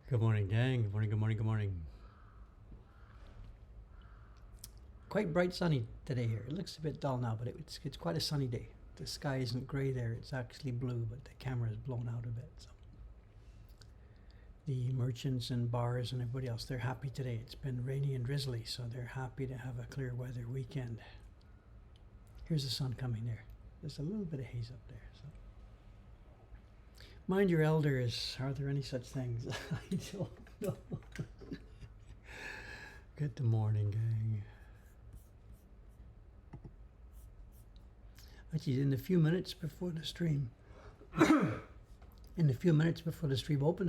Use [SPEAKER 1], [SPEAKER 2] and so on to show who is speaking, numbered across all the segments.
[SPEAKER 1] Good morning, gang. Good morning, good morning, good morning. Quite bright sunny today here. It looks a bit dull now, but it's quite a sunny day. The sky isn't grey there, it's actually blue, but the camera is blown out a bit. So the merchants and bars and everybody else, they're happy today. It's been rainy and drizzly, so they're happy to have a clear weather weekend. Here's the sun coming there. There's a little bit of haze up there. So mind your elders. Are there any such things? I don't know. Good morning, gang. Actually, in the few minutes before the stream, opened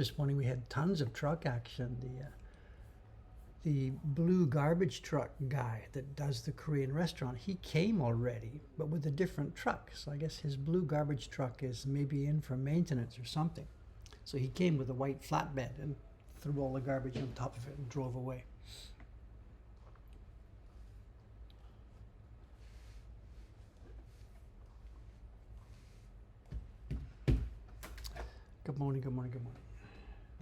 [SPEAKER 1] this morning, we had tons of truck action. The blue garbage truck guy that does the Korean restaurant, he came already, but with a different truck. So I guess his blue garbage truck is maybe in for maintenance or something. So he came with a white flatbed and threw all the garbage on top of it and drove away. Good morning, good morning, good morning.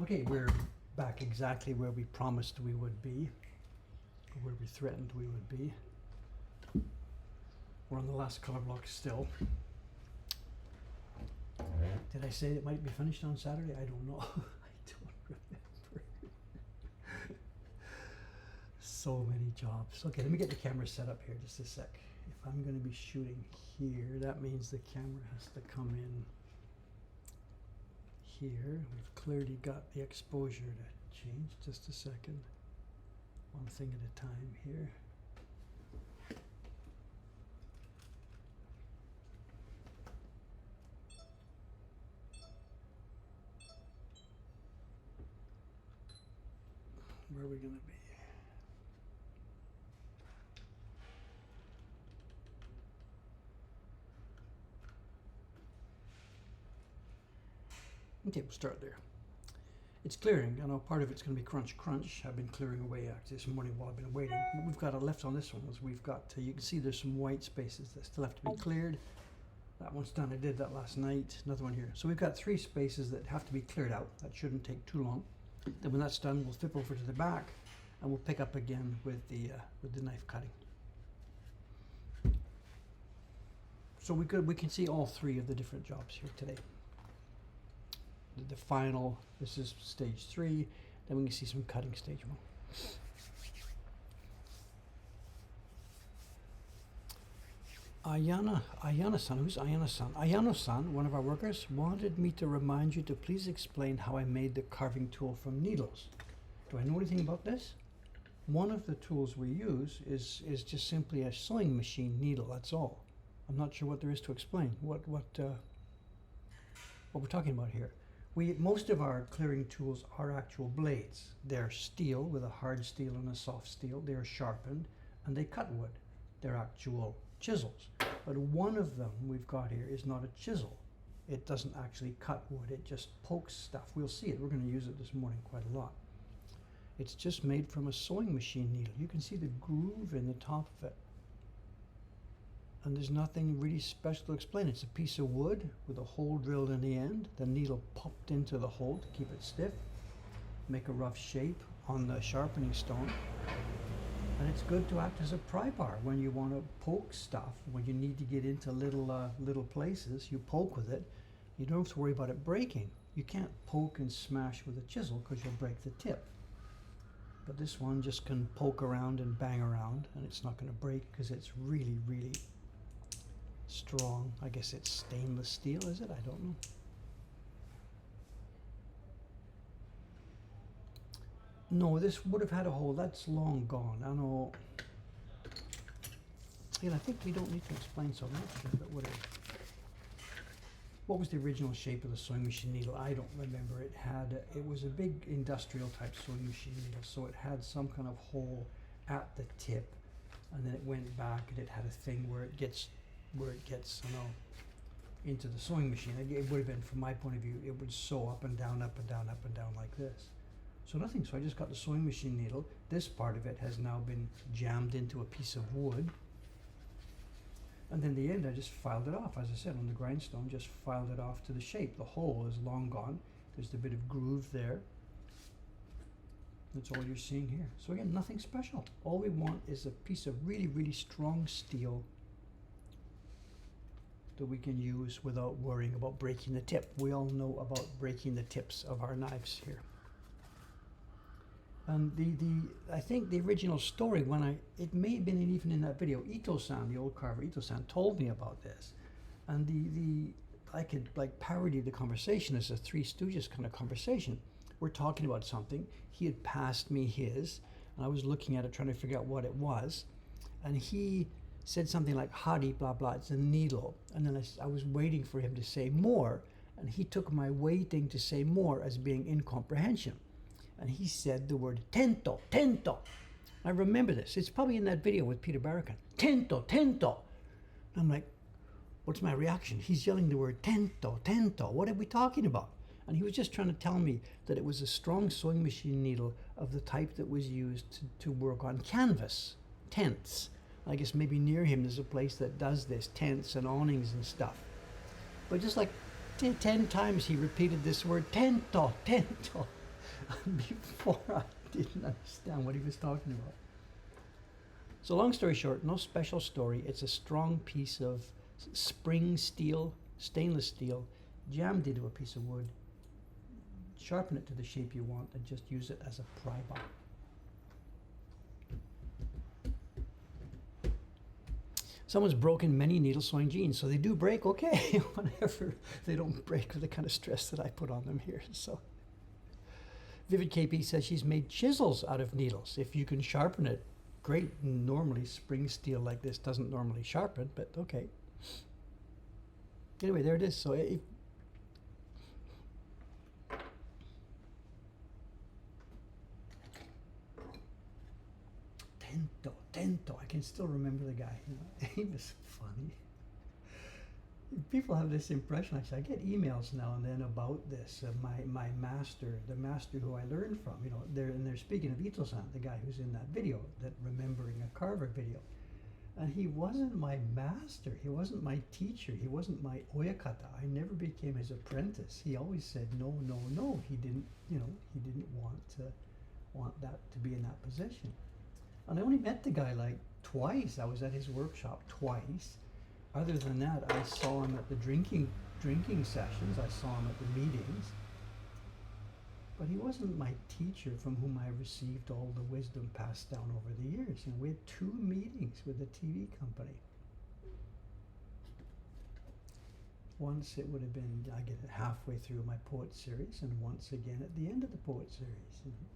[SPEAKER 1] Okay, we're back exactly where we promised we would be, or where we threatened we would be. We're on the last color block still. Did I say it might be finished on Saturday? I don't know. I don't remember. So many jobs. Okay, let me get the camera set up here just a sec. If I'm going to be shooting here, that means the camera has to come in here. We've clearly got the exposure to change. Just a second. One thing at a time here. Where are we going to be? Okay, we'll start there. It's clearing. I know part of it's going to be crunch, crunch. I've been clearing away actually this morning while I've been waiting. What we've got left on this one is we've got, you can see there's some white spaces that still have to be cleared. That one's done. I did that last night. Another one here. So we've got 3 spaces that have to be cleared out. That shouldn't take too long. Then when that's done, we'll flip over to the back and we'll pick up again with the knife cutting. So we can see all 3 of the different jobs here today. The final, this is stage 3, then we can see some cutting stage 1. Ayana-san, who's Ayana-san? Ayano-san, one of our workers, wanted me to remind you to please explain how I made the carving tool from needles. Do I know anything about this? One of the tools we use is just simply a sewing machine needle, that's all. I'm not sure what there is to explain, what we're talking about here. Most of our clearing tools are actual blades. They're steel with a hard steel and a soft steel. They're sharpened and they cut wood. They're actual chisels. But one of them we've got here is not a chisel. It doesn't actually cut wood. It just pokes stuff. We'll see it. We're going to use it this morning quite a lot. It's just made from a sewing machine needle. You can see the groove in the top of it. And there's nothing really special to explain. It's a piece of wood with a hole drilled in the end. The needle popped into the hole to keep it stiff. Make a rough shape on the sharpening stone. And it's good to act as a pry bar when you want to poke stuff. When you need to get into little places, you poke with it. You don't have to worry about it breaking. You can't poke and smash with a chisel because you'll break the tip. But this one just can poke around and bang around, and it's not going to break because it's really, really strong. I guess it's stainless steel, is it? I don't know. No, this would have had a hole. That's long gone. I know. And I think we don't need to explain so much, but what was the original shape of the sewing machine needle? I don't remember. It was a big industrial type sewing machine needle, so it had some kind of hole at the tip, and then it went back and it had a thing where it gets into the sewing machine. It would have been, from my point of view, it would sew up and down, up and down, up and down like this. So nothing, so I just got the sewing machine needle. This part of it has now been jammed into a piece of wood. And then the end, I just filed it off, as I said, on the grindstone, just filed it off to the shape. The hole is long gone. There's a bit of groove there. That's all you're seeing here. So again, nothing special. All we want is a piece of really, really strong steel that we can use without worrying about breaking the tip. We all know about breaking the tips of our knives here. And I think the original story, it may have been even in that video, Ito-san, the old carver Ito-san, told me about this. And I could like parody the conversation as a Three Stooges kind of conversation. We're talking about something. He had passed me his, and I was looking at it, trying to figure out what it was. And he said something like, "Hadi, blah, blah, it's a needle." And then I was waiting for him to say more, and he took my waiting to say more as being incomprehension. And he said the word tento, tento. I remember this. It's probably in that video with Peter Barracan. Tento, tento. And I'm like, what's my reaction? He's yelling the word tento, tento. What are we talking about? And he was just trying to tell me that it was a strong sewing machine needle of the type that was used to work on canvas, tents. I guess maybe near him there's a place that does this, tents and awnings and stuff. But just like 10 times he repeated this word, tento, tento. Before I didn't understand what he was talking about. So long story short, no special story. It's a strong piece of spring steel, stainless steel, jammed into a piece of wood. Sharpen it to the shape you want and just use it as a pry bar. Someone's broken many needle sewing jeans, so they do break, okay, whenever they don't break with the kind of stress that I put on them here. So Vivid KP says she's made chisels out of needles. If you can sharpen it, great. Normally spring steel like this doesn't normally sharpen, but okay. Anyway, there it is. So Tento. I can still remember the guy. You know? He was funny. People have this impression. Actually, I get emails now and then about this. My master, the master who I learned from. You know, they're speaking of Ito-san, the guy who's in that video, that remembering a carver video. And he wasn't my master. He wasn't my teacher. He wasn't my oyakata. I never became his apprentice. He always said no, no, no. He didn't. You know, he didn't want that to be in that position. And I only met the guy like twice. I was at his workshop twice. Other than that, I saw him at the drinking sessions. I saw him at the meetings. But he wasn't my teacher from whom I received all the wisdom passed down over the years. You know, we had 2 meetings with a TV company. Once it would have been, I get it halfway through my poet series, and once again at the end of the poet series. You know.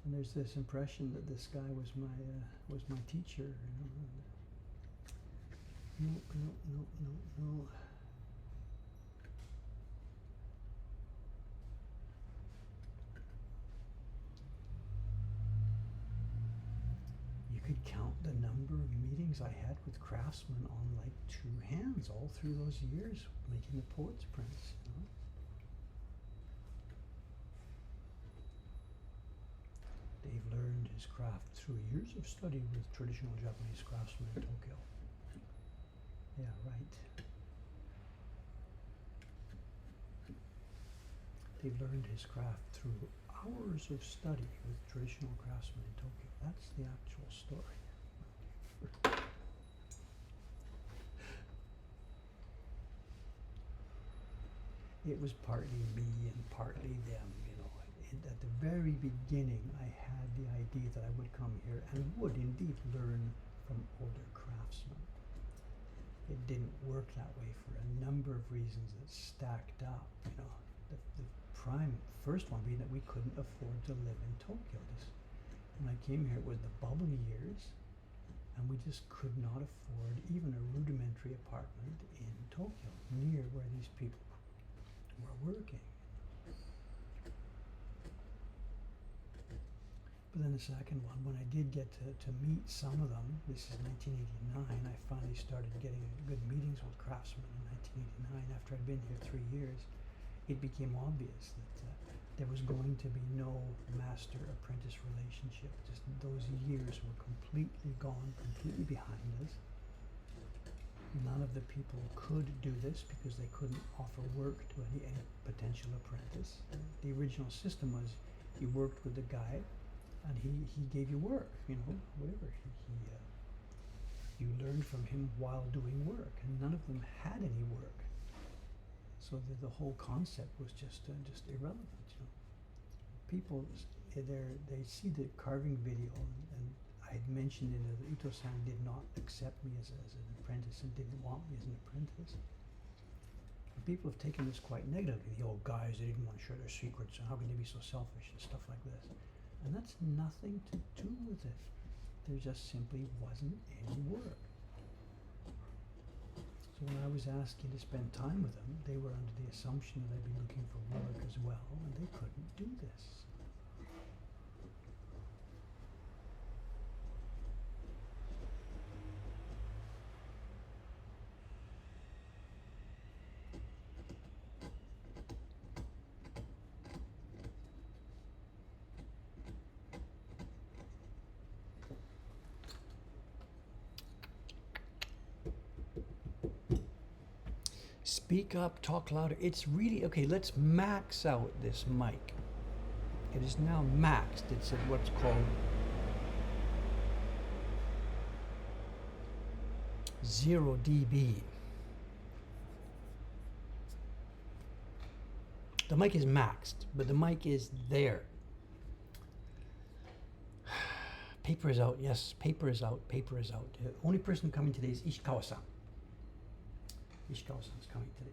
[SPEAKER 1] And there's this impression that this guy was my teacher. You know. No. You could count the number of meetings I had with craftsmen on like 2 hands all through those years making the poets prints. You know? Dave learned his craft through years of study with traditional Japanese craftsmen in Tokyo. Yeah, right. Dave learned his craft through hours of study with traditional craftsmen in Tokyo. That's the actual story. It was partly me and partly them, you know. At the very beginning, I had the idea that I would come here and would indeed learn from older craftsmen. It didn't work that way for a number of reasons that stacked up, you know. The first one being that we couldn't afford to live in Tokyo. When I came here, it was the bubble years, and we just could not afford even a rudimentary apartment in Tokyo, near where these people were working. But then the second one, when I did get to meet some of them, this is 1989, I finally started getting good meetings with craftsmen in 1989. After I'd been here 3 years, it became obvious that there was going to be no master-apprentice relationship. Just those years were completely gone, completely behind us. None of the people could do this because they couldn't offer work to any potential apprentice. The original system was you worked with the guy and he gave you work, you know, whatever. You learned from him while doing work, and none of them had any work. So the whole concept was just irrelevant, you know. People, they see the carving video, and I had mentioned in it that Ito-san did not accept me as an apprentice and didn't want me as an apprentice. And people have taken this quite negatively. The old guys, they didn't want to share their secrets, and how can they be so selfish and stuff like this? And that's nothing to do with it. There just simply wasn't any work. So when I was asking to spend time with them, they were under the assumption that I'd be looking for work as well, and they couldn't do this. Speak up, talk louder. It's really, okay, let's max out this mic. It is now maxed. It's at what's called 0 dB. The mic is maxed, but the mic is there. Paper is out, yes, paper is out, paper is out. The only person coming today is Ishikawa-san. Ishikawa-san's coming today.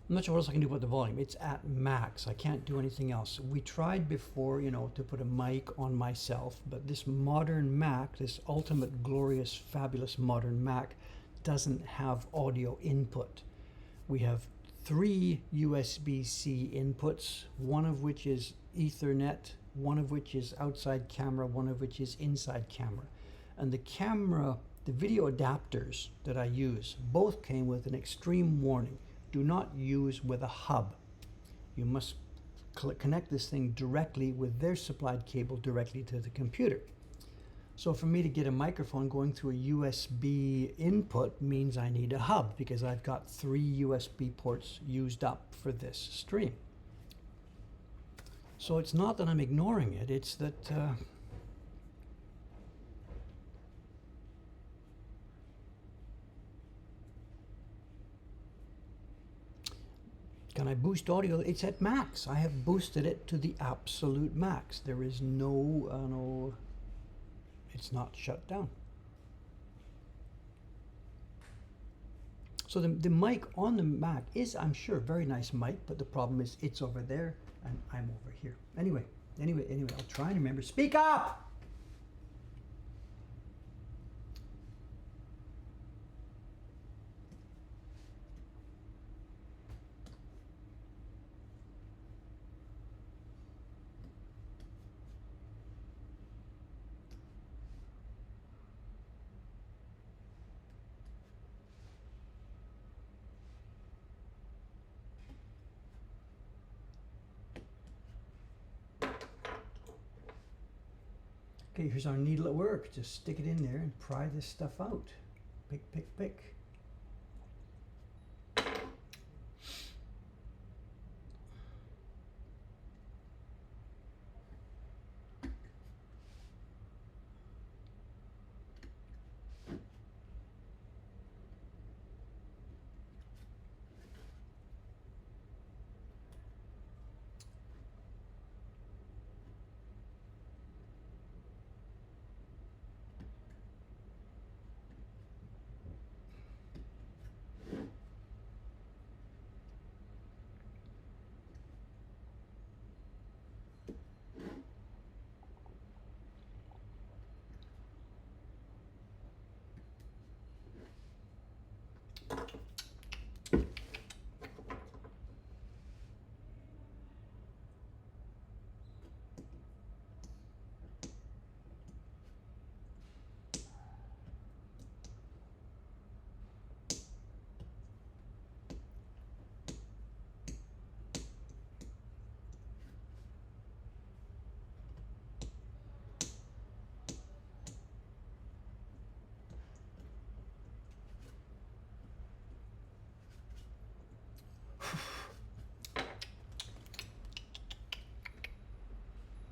[SPEAKER 1] I'm not sure what else I can do about the volume. It's at max. I can't do anything else. We tried before, you know, to put a mic on myself, but this modern Mac, this ultimate, glorious, fabulous modern Mac, doesn't have audio input. We have 3 USB-C inputs, one of which is Ethernet, one of which is outside camera, one of which is inside camera. And the camera, the video adapters that I use, both came with an extreme warning. Do not use with a hub. You must connect this thing directly with their supplied cable directly to the computer. So for me to get a microphone going through a USB input means I need a hub because I've got 3 USB ports used up for this stream. So it's not that I'm ignoring it, it's that can I boost audio? It's at max. I have boosted it to the absolute max. There is no, it's not shut down. So the mic on the Mac is, I'm sure, a very nice mic, but the problem is it's over there and I'm over here. Anyway, I'll try and remember. Speak up! Okay, here's our needle at work. Just stick it in there and pry this stuff out. Pick, pick, pick.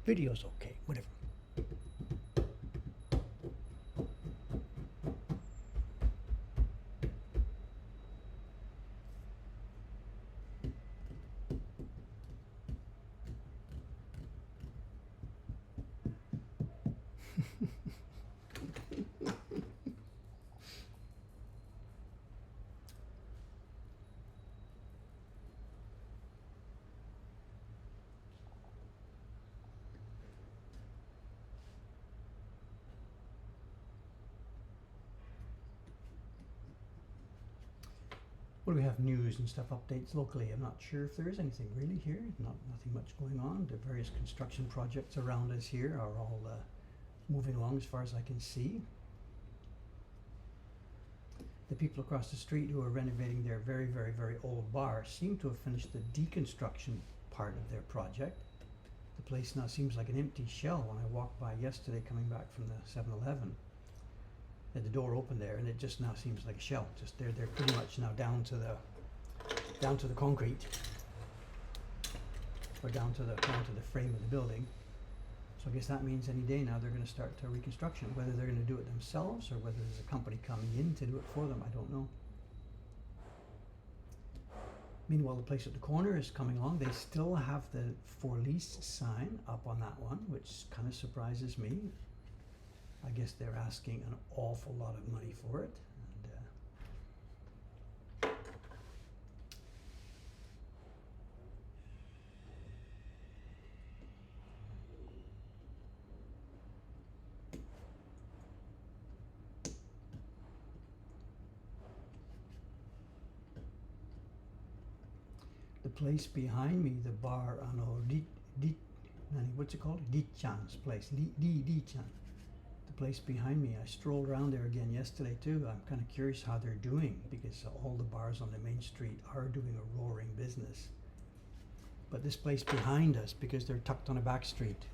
[SPEAKER 1] Video's okay, whatever. What do we have? News and stuff, updates locally. I'm not sure if there is anything really here. Nothing much going on. The various construction projects around us here are all moving along as far as I can see. The people across the street who are renovating their very, very, very old bar seem to have finished the deconstruction part of their project. The place now seems like an empty shell. When I walked by yesterday coming back from the 7-Eleven, had the door open there, and it just now seems like a shell. Just they're pretty much now down to the concrete, or down to the frame of the building. So I guess that means any day now they're going to start reconstruction. Whether they're going to do it themselves or whether there's a company coming in to do it for them, I don't know. Meanwhile, the place at the corner is coming along. They still have the for lease sign up on that one, which kind of surprises me. I guess they're asking an awful lot of money for it. And, the place behind me, the bar, what's it called? Di-chan's place. Di-chan. The place behind me, I strolled around there again yesterday too. I'm kind of curious how they're doing, because all the bars on the main street are doing a roaring business. But this place behind us, because they're tucked on a back street,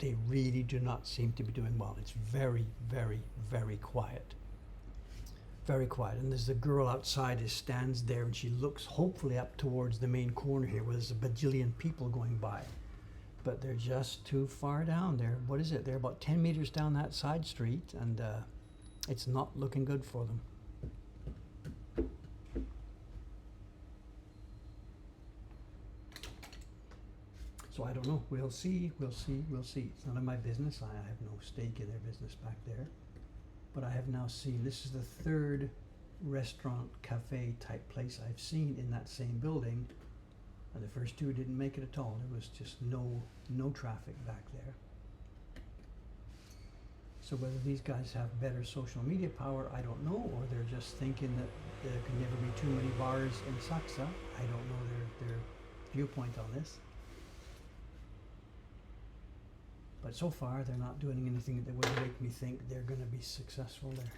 [SPEAKER 1] they really do not seem to be doing well. It's very, very, very quiet. Very quiet. And there's a girl outside who stands there, and she looks hopefully up towards the main corner here where there's a bajillion people going by. But they're just too far down there. What is it? They're about 10 meters down that side street, and it's not looking good for them. So I don't know. We'll see. It's none of my business. I have no stake in their business back there. But I have now seen, this is the third restaurant, cafe type place I've seen in that same building. And the first two didn't make it at all. There was just no traffic back there. So whether these guys have better social media power, I don't know, or they're just thinking that there can never be too many bars in Saksa. I don't know their viewpoint on this. But so far, they're not doing anything that would make me think they're going to be successful there.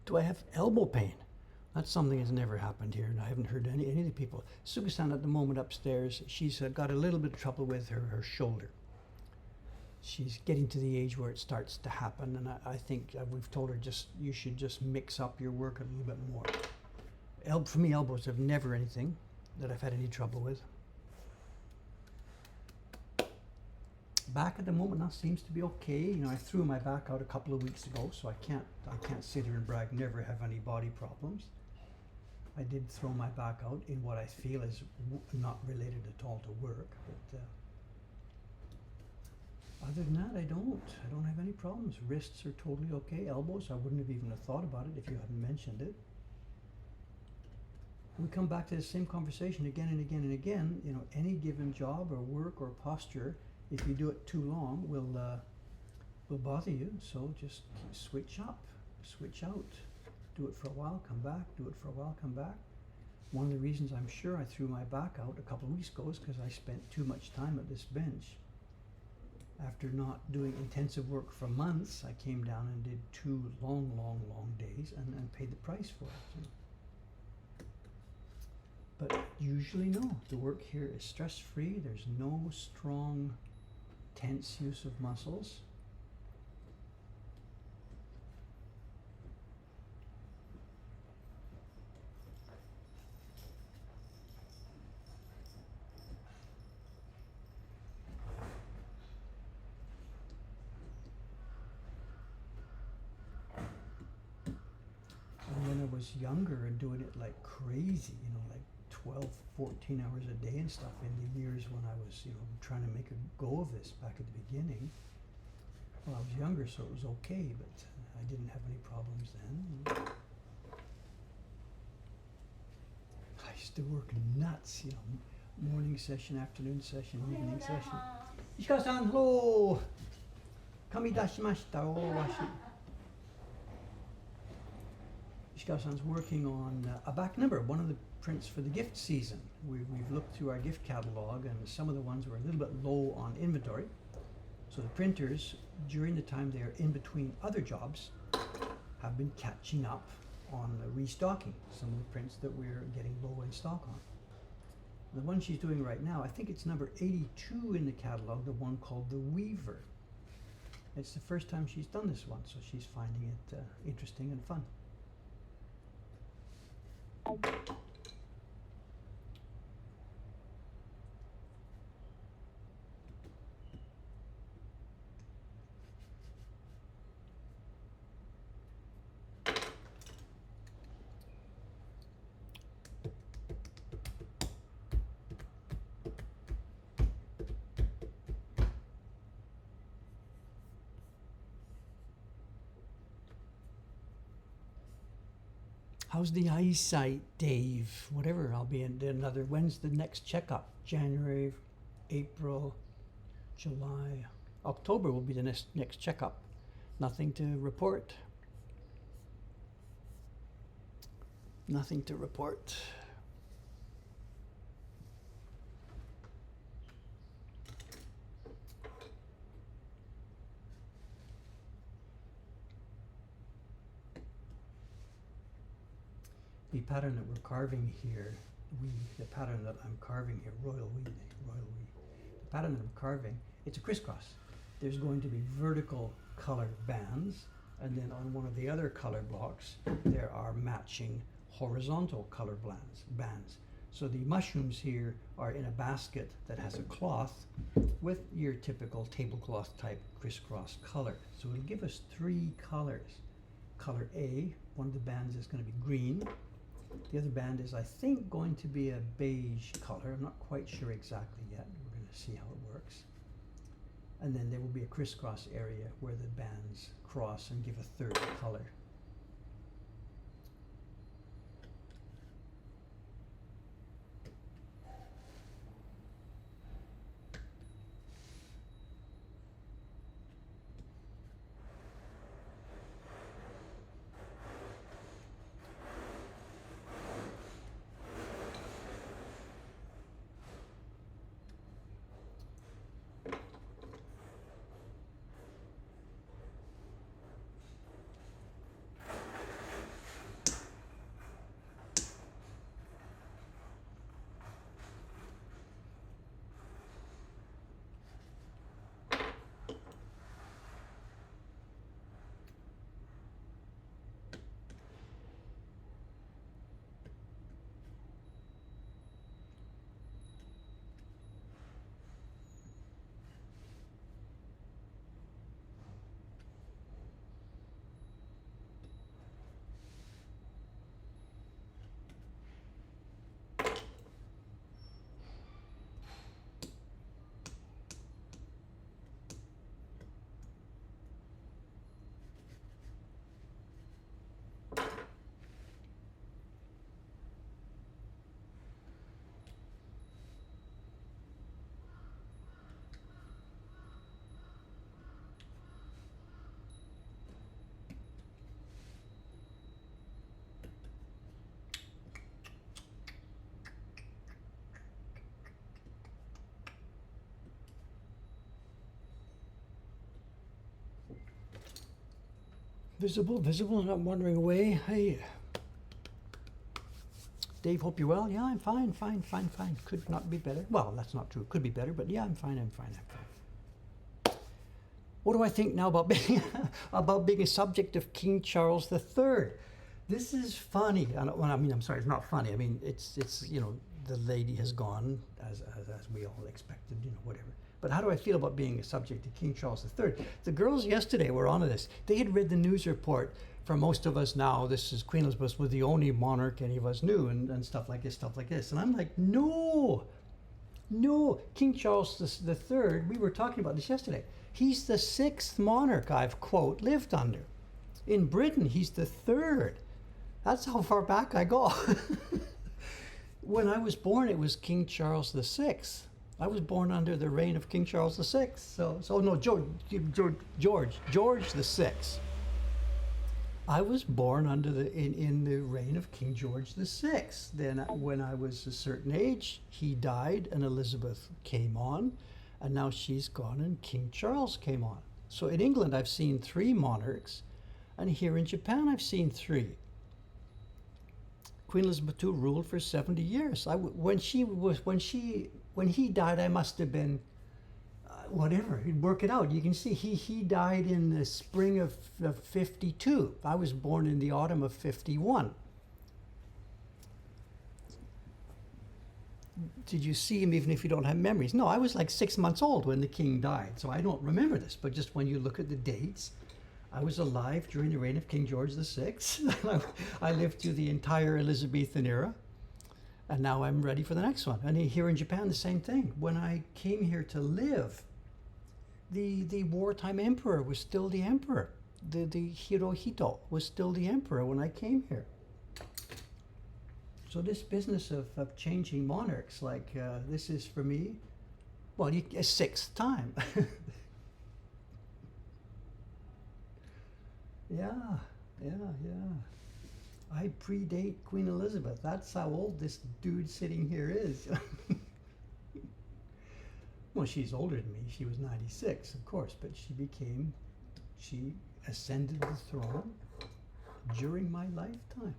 [SPEAKER 1] Do I have elbow pain? That's something that's never happened here, and I haven't heard any of the people. Suga-san at the moment upstairs, she's got a little bit of trouble with her shoulder. She's getting to the age where it starts to happen, and I think we've told her you should just mix up your work a little bit more. For me, elbows have never anything that I've had any trouble with. Back at the moment now seems to be okay. You know, I threw my back out a couple of weeks ago, so I can't sit here and brag never have any body problems. I did throw my back out in what I feel is not related at all to work, but other than that, I don't have any problems. Wrists are totally okay. Elbows, I wouldn't have even have thought about it if you hadn't mentioned it. We come back to the same conversation again and again and again. You know, any given job or work or posture, if you do it too long, will bother you. So just switch up, switch out. Do it for a while, come back. Do it for a while, come back. One of the reasons I'm sure I threw my back out a couple of weeks ago is because I spent too much time at this bench. After not doing intensive work for months, I came down and did 2 long days and paid the price for it. But usually no, the work here is stress-free. There's no strong, tense use of muscles. And when I was younger and doing it like crazy, you know, like 12, 14 hours a day and stuff in the years when I was, you know, trying to make a go of this back at the beginning. Well, I was younger, so it was okay, but I didn't have any problems then. I used to work nuts, you know, morning session, afternoon session, evening session. Ishikawa-san, hello! Kami dashimashita, oh, washi. Ishikawa-san's working on a back number, one of the prints for the gift season. We've looked through our gift catalog, and some of the ones were a little bit low on inventory. So the printers, during the time they are in between other jobs, have been catching up on restocking some of the prints that we're getting low in stock on. The one she's doing right now, I think it's number 82 in the catalog, the one called The Weaver. It's the first time she's done this one, so she's finding it interesting and fun. How's the eyesight, Dave? Whatever, I'll be in another, when's the next checkup? January, April, July, October will be the next checkup. Nothing to report. Nothing to report. The pattern that we're carving here, the pattern that I'm carving here, royal we, the pattern that I'm carving, it's a crisscross. There's going to be vertical color bands, and then on one of the other color blocks, there are matching horizontal color bands. So the mushrooms here are in a basket that has a cloth with your typical tablecloth type crisscross color. So it'll give us 3 colors. Color A, one of the bands is going to be green. The other band is, I think, going to be a beige color. I'm not quite sure exactly yet. We're going to see how it works. And then there will be a crisscross area where the bands cross and give a 3rd color. Visible, and I'm wandering away. Hey, Dave, hope you're well. Yeah, I'm fine. Could not be better. Well, that's not true. Could be better, but yeah, I'm fine. What do I think now about being about being a subject of King Charles III? This is funny. I mean, I'm sorry, it's not funny. I mean, it's the lady has gone as we all expected, whatever. But how do I feel about being a subject of King Charles III? The girls yesterday were on this. They had read the news report. For most of us now, this is Queen Elizabeth was the only monarch any of us knew, and stuff like this. And I'm like, no, King Charles III, we were talking about this yesterday. He's the 6th monarch I've, quote, lived under. In Britain, he's the 3rd. That's how far back I go. When I was born, it was King Charles VI. I was born under the reign of King Charles VI. So no, George VI. I was born under in the reign of King George VI. Then when I was a certain age, he died and Elizabeth came on, and now she's gone and King Charles came on. So in England, I've seen 3 monarchs, and here in Japan, I've seen 3. Queen Elizabeth II ruled for 70 years. When he died, I must have been whatever. You'd work it out. You can see he died in the spring of 52. I was born in the autumn of 51. Did you see him even if you don't have memories? No, I was like 6 months old when the king died, so I don't remember this. But just when you look at the dates, I was alive during the reign of King George VI. I lived through the entire Elizabethan era, and now I'm ready for the next one. And here in Japan, the same thing. When I came here to live, the wartime emperor was still the emperor. The Hirohito was still the emperor when I came here. So this business of changing monarchs, this is for me, well, a 6th time. Yeah. I predate Queen Elizabeth. That's how old this dude sitting here is. Well, she's older than me. She was 96, of course, but she ascended the throne during my lifetime.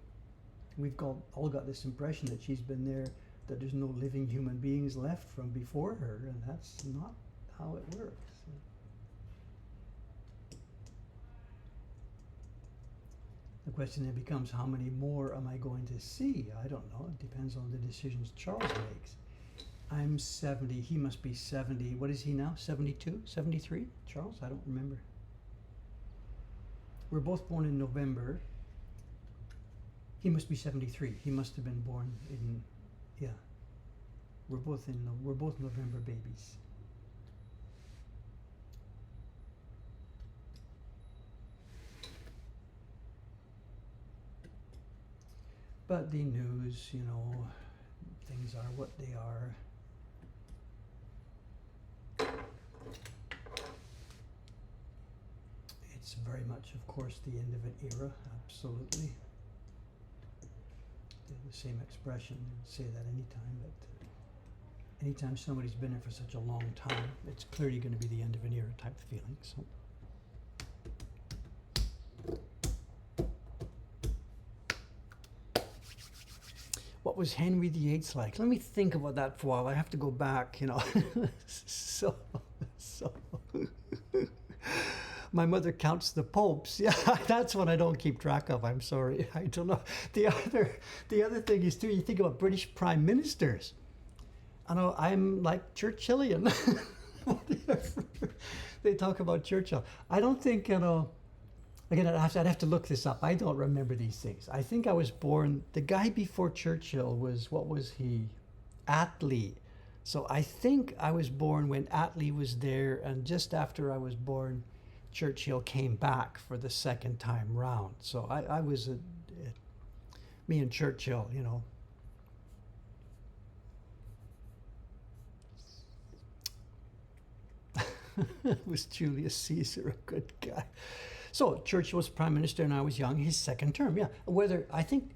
[SPEAKER 1] We've all got this impression that she's been there, that there's no living human beings left from before her, and that's not how it works. The question then becomes, how many more am I going to see? I don't know. It depends on the decisions Charles makes. I'm 70. He must be 70. What is he now? 72? 73? Charles? I don't remember. We're both born in November. He must be 73. He must have been born in, yeah. We're both November babies. But the news, things are what they are. It's very much, of course, the end of an era, absolutely. The same expression, you would say that anytime, but anytime somebody's been there for such a long time, it's clearly going to be the end of an era type feeling. So. What was Henry VIII like? Let me think about that for a while. I have to go back, So, my mother counts the popes. Yeah, that's one I don't keep track of. I'm sorry. I don't know. The other thing is too, you think about British prime ministers. I know I'm like Churchillian. They talk about Churchill. I don't think, again, I'd have to look this up. I don't remember these things. I think I was born, the guy before Churchill was, what was he? Attlee. So I think I was born when Attlee was there, and just after I was born, Churchill came back for the 2nd time round. So I was, me and Churchill, Was Julius Caesar a good guy? So Churchill was prime minister and I was young, his 2nd term, yeah. Whether, I think,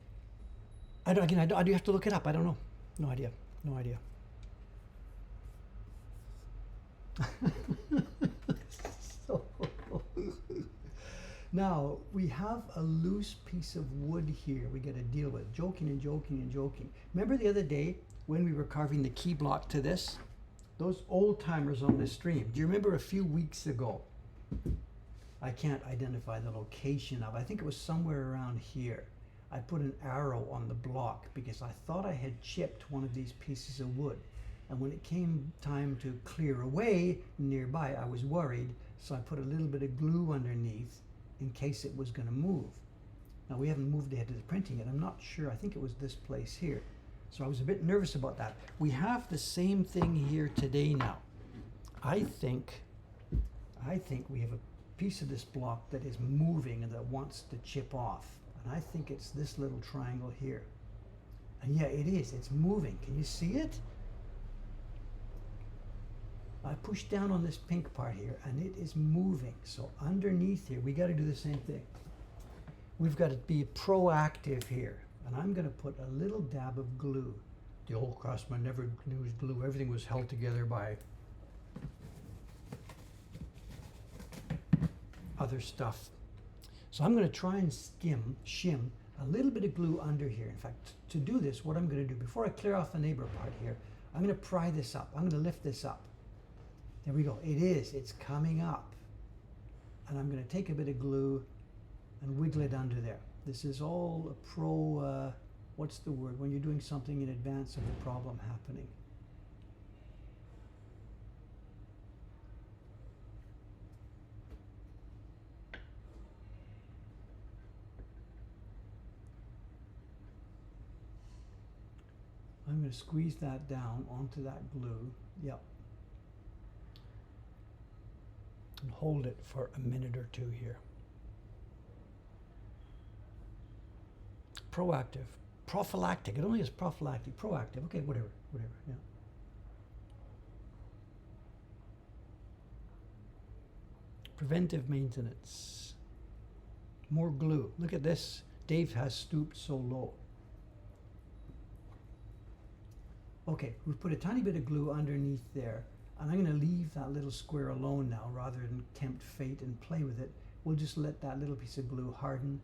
[SPEAKER 1] I do have to look it up, I don't know. No idea. Now, we have a loose piece of wood here we got to deal with. Joking and joking and joking. Remember the other day when we were carving the key block to this? Those old timers on the stream. Do you remember a few weeks ago? I can't identify the location of. I think it was somewhere around here. I put an arrow on the block because I thought I had chipped one of these pieces of wood. And when it came time to clear away nearby, I was worried. So I put a little bit of glue underneath in case it was going to move. Now we haven't moved ahead to the printing yet. I'm not sure. I think it was this place here. So I was a bit nervous about that. We have the same thing here today now. I think we have a piece of this block that is moving and that wants to chip off. And I think it's this little triangle here. And yeah, it is. It's moving. Can you see it? I pushed down on this pink part here and it is moving. So underneath here, we got to do the same thing. We've got to be proactive here. And I'm going to put a little dab of glue. The old craftsman never used glue. Everything was held together by other stuff. So I'm going to try and shim a little bit of glue under here. In fact, to do this, what I'm going to do, before I clear off the neighbor part here, I'm going to pry this up. I'm going to lift this up. There we go. It is. It's coming up. And I'm going to take a bit of glue and wiggle it under there. This is all a what's the word? When you're doing something in advance of the problem happening. I'm going to squeeze that down onto that glue. Yep. And hold it for a minute or two here. Proactive. Prophylactic. It only is prophylactic. Proactive. Okay, whatever. Yeah. Preventive maintenance. More glue. Look at this. Dave has stooped so low. Okay, we've put a tiny bit of glue underneath there, and I'm going to leave that little square alone now rather than tempt fate and play with it. We'll just let that little piece of glue harden.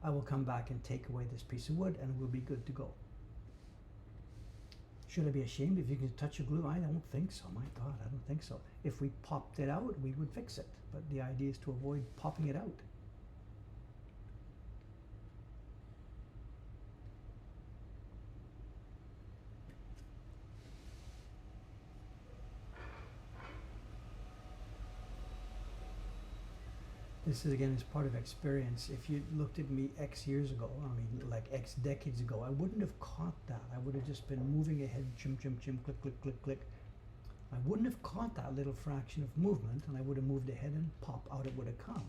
[SPEAKER 1] I will come back and take away this piece of wood and we'll be good to go. Should I be ashamed if you can touch a glue? I don't think so. My God, I don't think so. If we popped it out, we would fix it. But the idea is to avoid popping it out. This is again is part of experience. If you looked at me X years ago, I mean like X decades ago, I wouldn't have caught that. I would have just been moving ahead, chim, chim, chim, click, click, click, click. I wouldn't have caught that little fraction of movement, and I would have moved ahead and pop, out it would have come.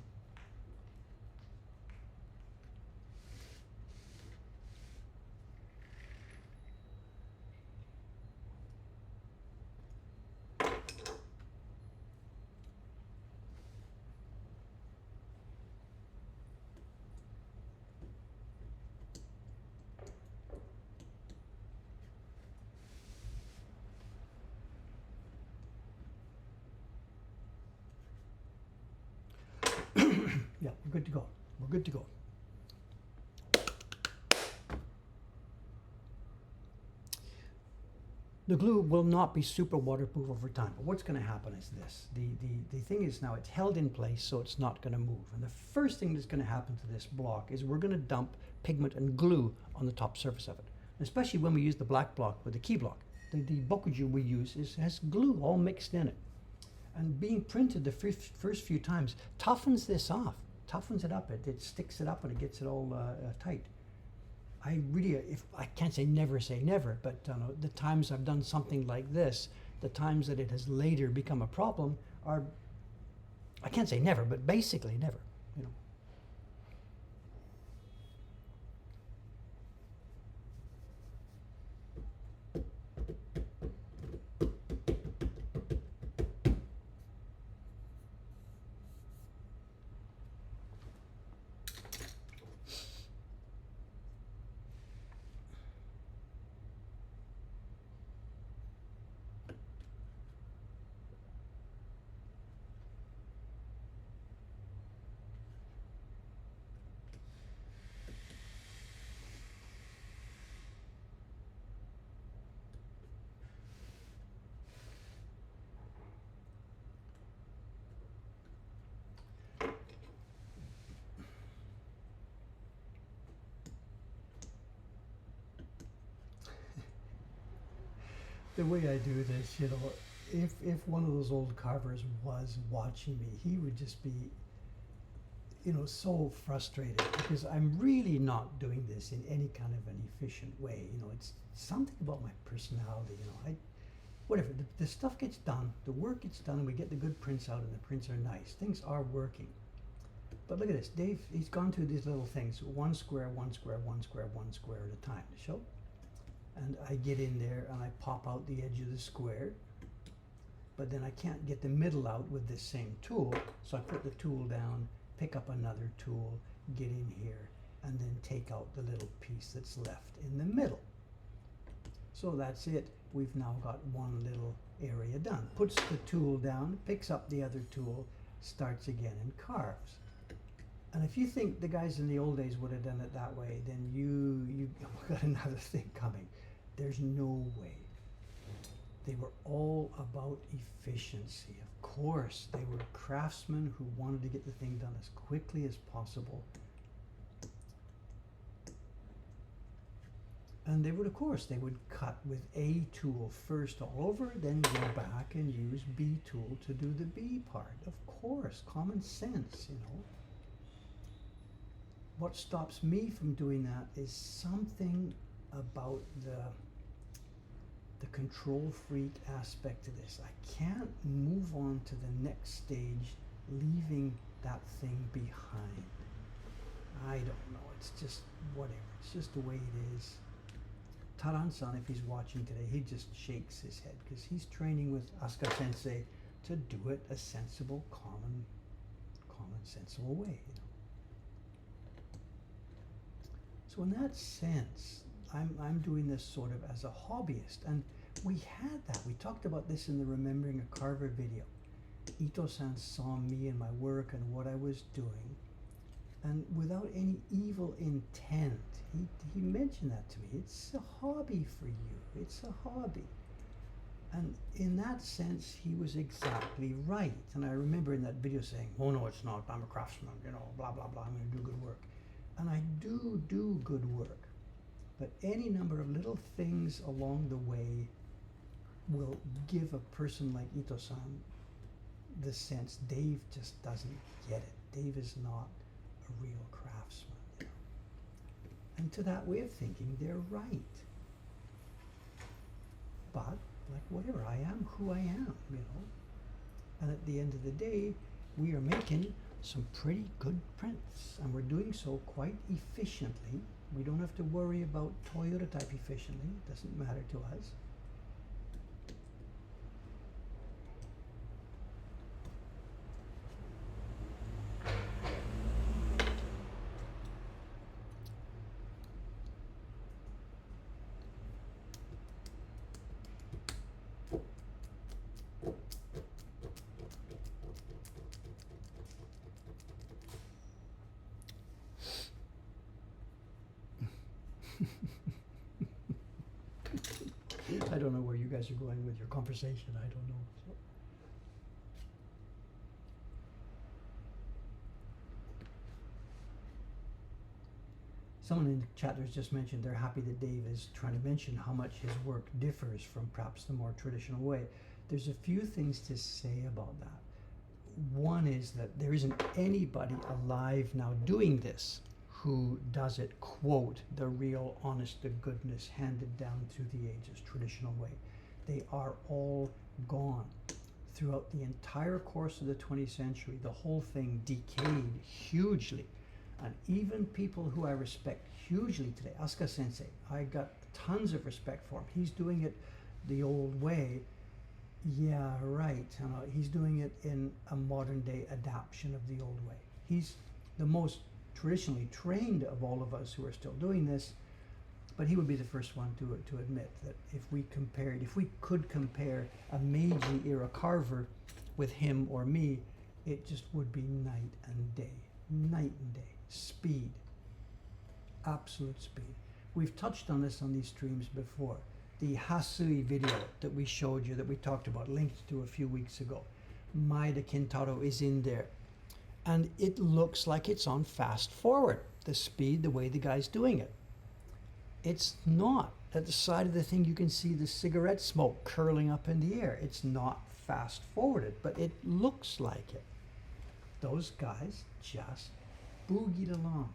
[SPEAKER 1] Yeah, we're good to go. We're good to go. The glue will not be super waterproof over time, but what's going to happen is this. The thing is now it's held in place, so it's not going to move. And the first thing that's going to happen to this block is we're going to dump pigment and glue on the top surface of it, especially when we use the black block with the key block. The bokuju we use has glue all mixed in it. And being printed the first few times toughens this off. Toughens it up, it sticks it up and it gets it all tight. I really, I can't say never, but the times I've done something like this, the times that it has later become a problem are, I can't say never, but basically never, you know. The way I do this, you know, if one of those old carvers was watching me, he would just be, you know, so frustrated because I'm really not doing this in any kind of an efficient way. You know, it's something about my personality. You know, whatever, the stuff gets done, the work gets done, and we get the good prints out, and the prints are nice. Things are working. But look at this, Dave, he's gone through these little things, one square, one square, one square, one square at a time to show. And I get in there and I pop out the edge of the square, but then I can't get the middle out with this same tool, so I put the tool down, pick up another tool, get in here, and then take out the little piece that's left in the middle. So that's it. We've now got one little area done. Puts the tool down, picks up the other tool, starts again and carves. And if you think the guys in the old days would have done it that way, then you got another thing coming. There's no way. They were all about efficiency. Of course, they were craftsmen who wanted to get the thing done as quickly as possible. And they would, of course, they would cut with A tool first all over, then go back and use B tool to do the B part. Of course, common sense, you know. What stops me from doing that is something about the control freak aspect of this. I can't move on to the next stage leaving that thing behind. I don't know, it's just whatever, it's just the way it is. Taran-san, if he's watching today, he just shakes his head because he's training with Asuka Sensei to do it a sensible, common sensible way, you know. So in that sense, I'm doing this sort of as a hobbyist, and we had that. We talked about this in the Remembering a Carver video. Ito-san saw me and my work and what I was doing, and without any evil intent, he mentioned that to me. It's a hobby for you. It's a hobby. And in that sense, he was exactly right. And I remember in that video saying, oh no, it's not. I'm a craftsman, you know, blah, blah, blah. I'm going to do good work. And I do good work. But any number of little things along the way will give a person like Ito-san the sense Dave just doesn't get it. Dave is not a real craftsman. You know? And to that way of thinking, they're right. But, like whatever, I am who I am, you know. And at the end of the day, we are making some pretty good prints, and we're doing so quite efficiently. We don't have to worry about Toyota type efficiently. It doesn't matter to us. I don't know where you guys are going with your conversation. I don't know. So. Someone in the chat has just mentioned they're happy that Dave is trying to mention how much his work differs from perhaps the more traditional way. There's a few things to say about that. One is that there isn't anybody alive now doing this who does it, quote, the real honest to goodness handed down through the ages traditional way. They are all gone. Throughout the entire course of the 20th century, the whole thing decayed hugely. And even people who I respect hugely today, Asuka Sensei, I got tons of respect for him. He's doing it the old way. Yeah, right. He's doing it in a modern day adaptation of the old way. He's the most traditionally trained of all of us who are still doing this, but he would be the first one to admit that if we could compare a Meiji era carver with him or me, it just would be night and day. Night and day. Speed. Absolute speed. We've touched on this on these streams before. The Hasui video that we showed you, that we talked about, linked to a few weeks ago. Maeda Kintaro is in there. And it looks like it's on fast forward. The speed, the way the guy's doing it. It's not. at the side of the thing you can see the cigarette smoke curling up in the air. It's not fast forwarded, but it looks like it. Those guys just boogied along.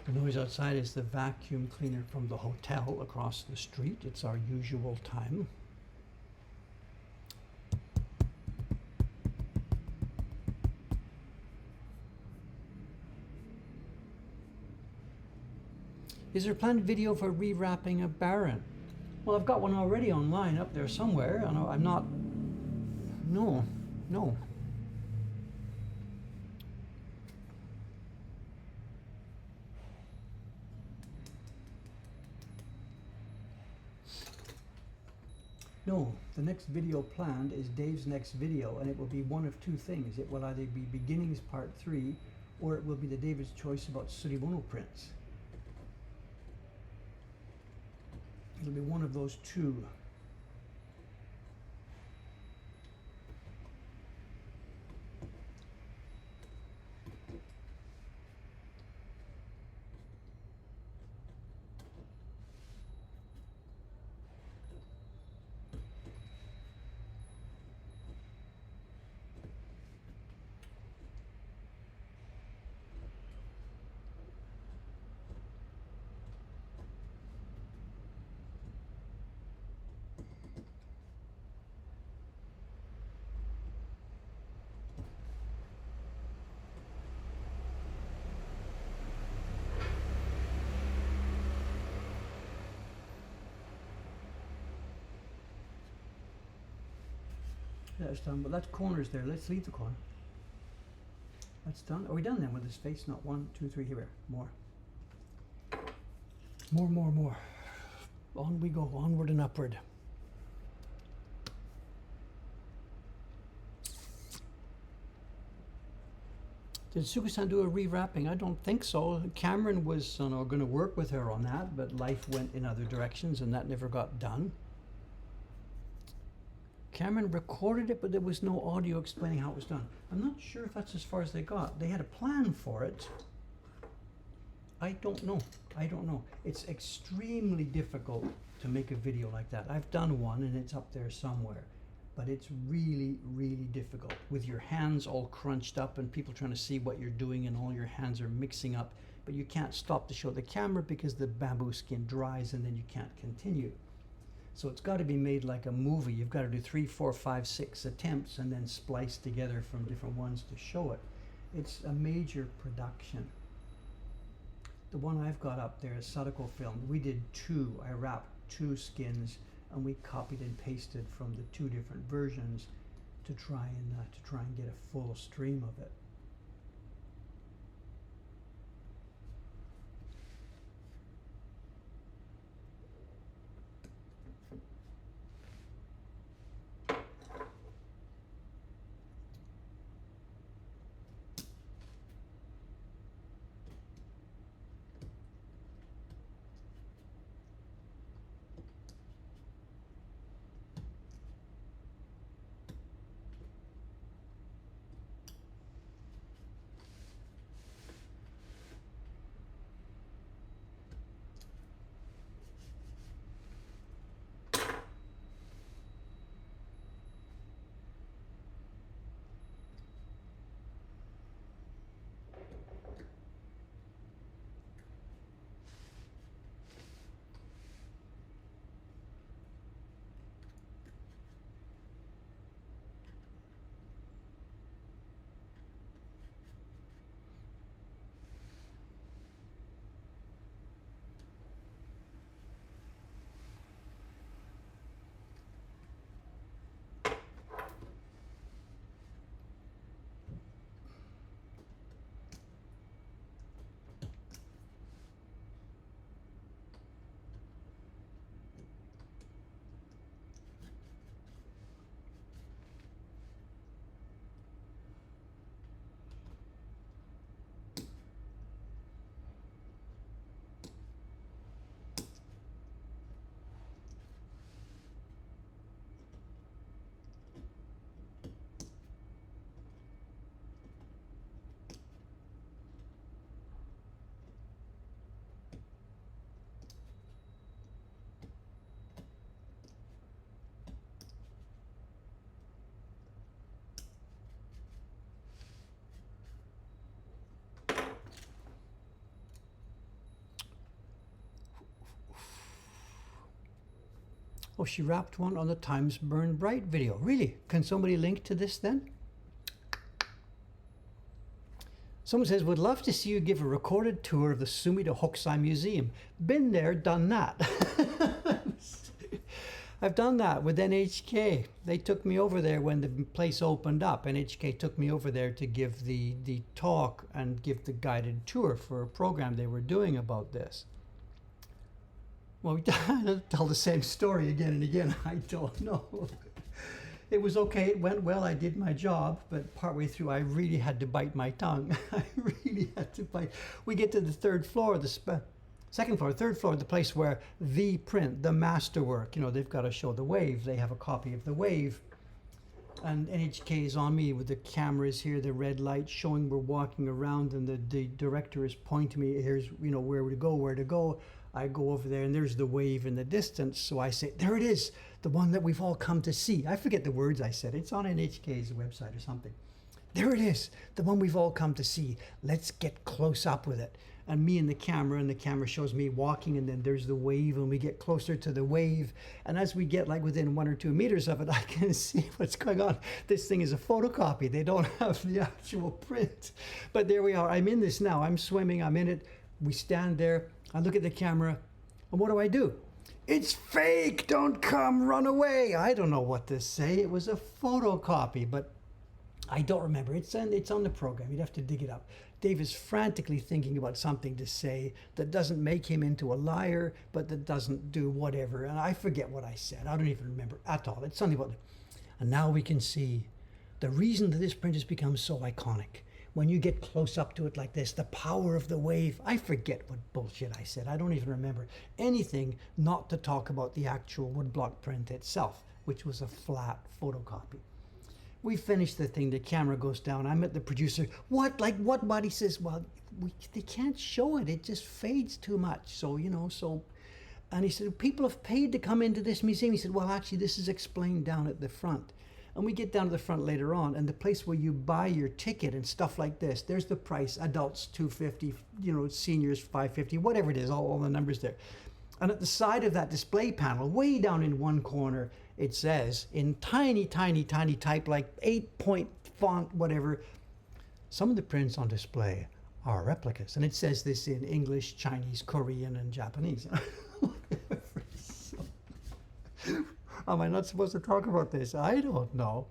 [SPEAKER 1] The noise outside is the vacuum cleaner from the hotel across the street. It's our usual time. Is there a planned video for rewrapping a Baron? Well, I've got one already online up there somewhere. I'm not... No. No, the next video planned is Dave's next video, and it will be one of two things. It will either be Beginnings Part 3, or it will be the David's Choice about Surimono prints. It'll be one of those two. That's done, but that's corners there. Let's leave the corner. That's done. Are we done then with this face? Not 1, 2, 3, here. More. More. On we go, onward and upward. Did Suku-san do a rewrapping? I don't think so. Cameron was going to work with her on that, but life went in other directions and that never got done. Cameron recorded it, but there was no audio explaining how it was done. I'm not sure if that's as far as they got. They had a plan for it. I don't know. It's extremely difficult to make a video like that. I've done one and it's up there somewhere, but it's really, really difficult with your hands all crunched up and people trying to see what you're doing and all your hands are mixing up, but you can't stop to show the camera because the bamboo skin dries and then you can't continue. So it's got to be made like a movie. You've got to do 3, 4, 5, 6 attempts and then splice together from different ones to show it. It's a major production. The one I've got up there is Sadako filmed. We did 2. I wrapped 2 skins and we copied and pasted from the 2 different versions to try and get a full stream of it. Oh, she wrapped one on the Times Burn Bright video. Really? Can somebody link to this then? Someone says, would love to see you give a recorded tour of the Sumida Hokusai Museum. Been there, done that. I've done that with NHK. They took me over there when the place opened up. NHK took me over there to give the talk and give the guided tour for a program they were doing about this. Well, we tell the same story again and again. I don't know. It was okay. It went well. I did my job. But partway through, I really had to bite my tongue. I really had to bite. We get to the third floor, second floor, third floor, the place where the print, the masterwork, you know, they've got to show the wave. They have a copy of the wave. And NHK is on me with the cameras here, the red light showing we're walking around, and the director is pointing me, here's, you know, where to go. I go over there and there's the wave in the distance. So I say, there it is, the one that we've all come to see. I forget the words I said. It's on NHK's website or something. There it is, the one we've all come to see. Let's get close up with it. And me and the camera shows me walking, and then there's the wave, and we get closer to the wave. And as we get like within 1 or 2 meters of it, I can see what's going on. This thing is a photocopy. They don't have the actual print. But there we are. I'm in this now. I'm swimming. I'm in it. We stand there. I look at the camera, and what do? It's fake! Don't come! Run away! I don't know what to say. It was a photocopy, but I don't remember. It's on the program. You'd have to dig it up. Dave is frantically thinking about something to say that doesn't make him into a liar, but that doesn't do whatever. And I forget what I said. I don't even remember at all. It's something about, and now we can see the reason that this print has become so iconic. When you get close up to it like this, the power of the wave. I forget what bullshit I said. I don't even remember anything, not to talk about the actual woodblock print itself, which was a flat photocopy. We finish the thing, the camera goes down. I'm at the producer. What? Like what? Buddy says, well, they can't show it. It just fades too much. So, you know, and he said, people have paid to come into this museum. He said, well, actually, this is explained down at the front. And we get down to the front later on, and the place where you buy your ticket and stuff like this, there's the price, adults $250, you know, seniors $550, whatever it is, all the numbers there. And at the side of that display panel, way down in one corner, it says in tiny, tiny, tiny type, like 8-point font, whatever, some of the prints on display are replicas. And it says this in English, Chinese, Korean, and Japanese. Am I not supposed to talk about this? I don't know.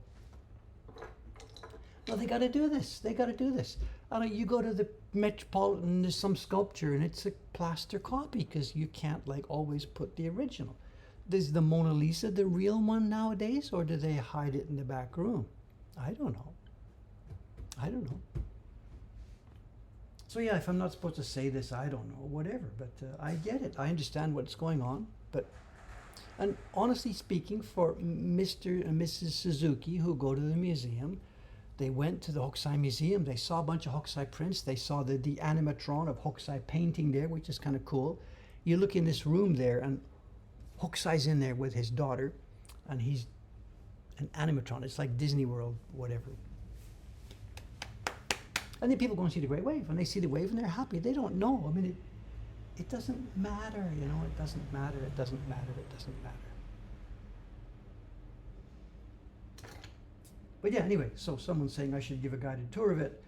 [SPEAKER 1] Well, they got to do this. They got to do this. And you go to the Metropolitan, there's some sculpture, and it's a plaster copy because you can't like always put the original. Is the Mona Lisa the real one nowadays, or do they hide it in the back room? I don't know. I don't know. So yeah, if I'm not supposed to say this, I don't know, whatever. But I get it. I understand what's going on. And honestly speaking, for Mr. and Mrs. Suzuki who go to the museum, they went to the Hokusai Museum. They saw a bunch of Hokusai prints. They saw the animatron of Hokusai painting there, which is kind of cool. You look in this room there, and Hokusai's in there with his daughter, and he's an animatron. It's like Disney World, whatever. And then people go and see the Great Wave, and they see the wave, and they're happy. They don't know. I mean, it doesn't matter, you know. It doesn't matter. It doesn't matter. It doesn't matter. But yeah, anyway, so someone's saying I should give a guided tour of it.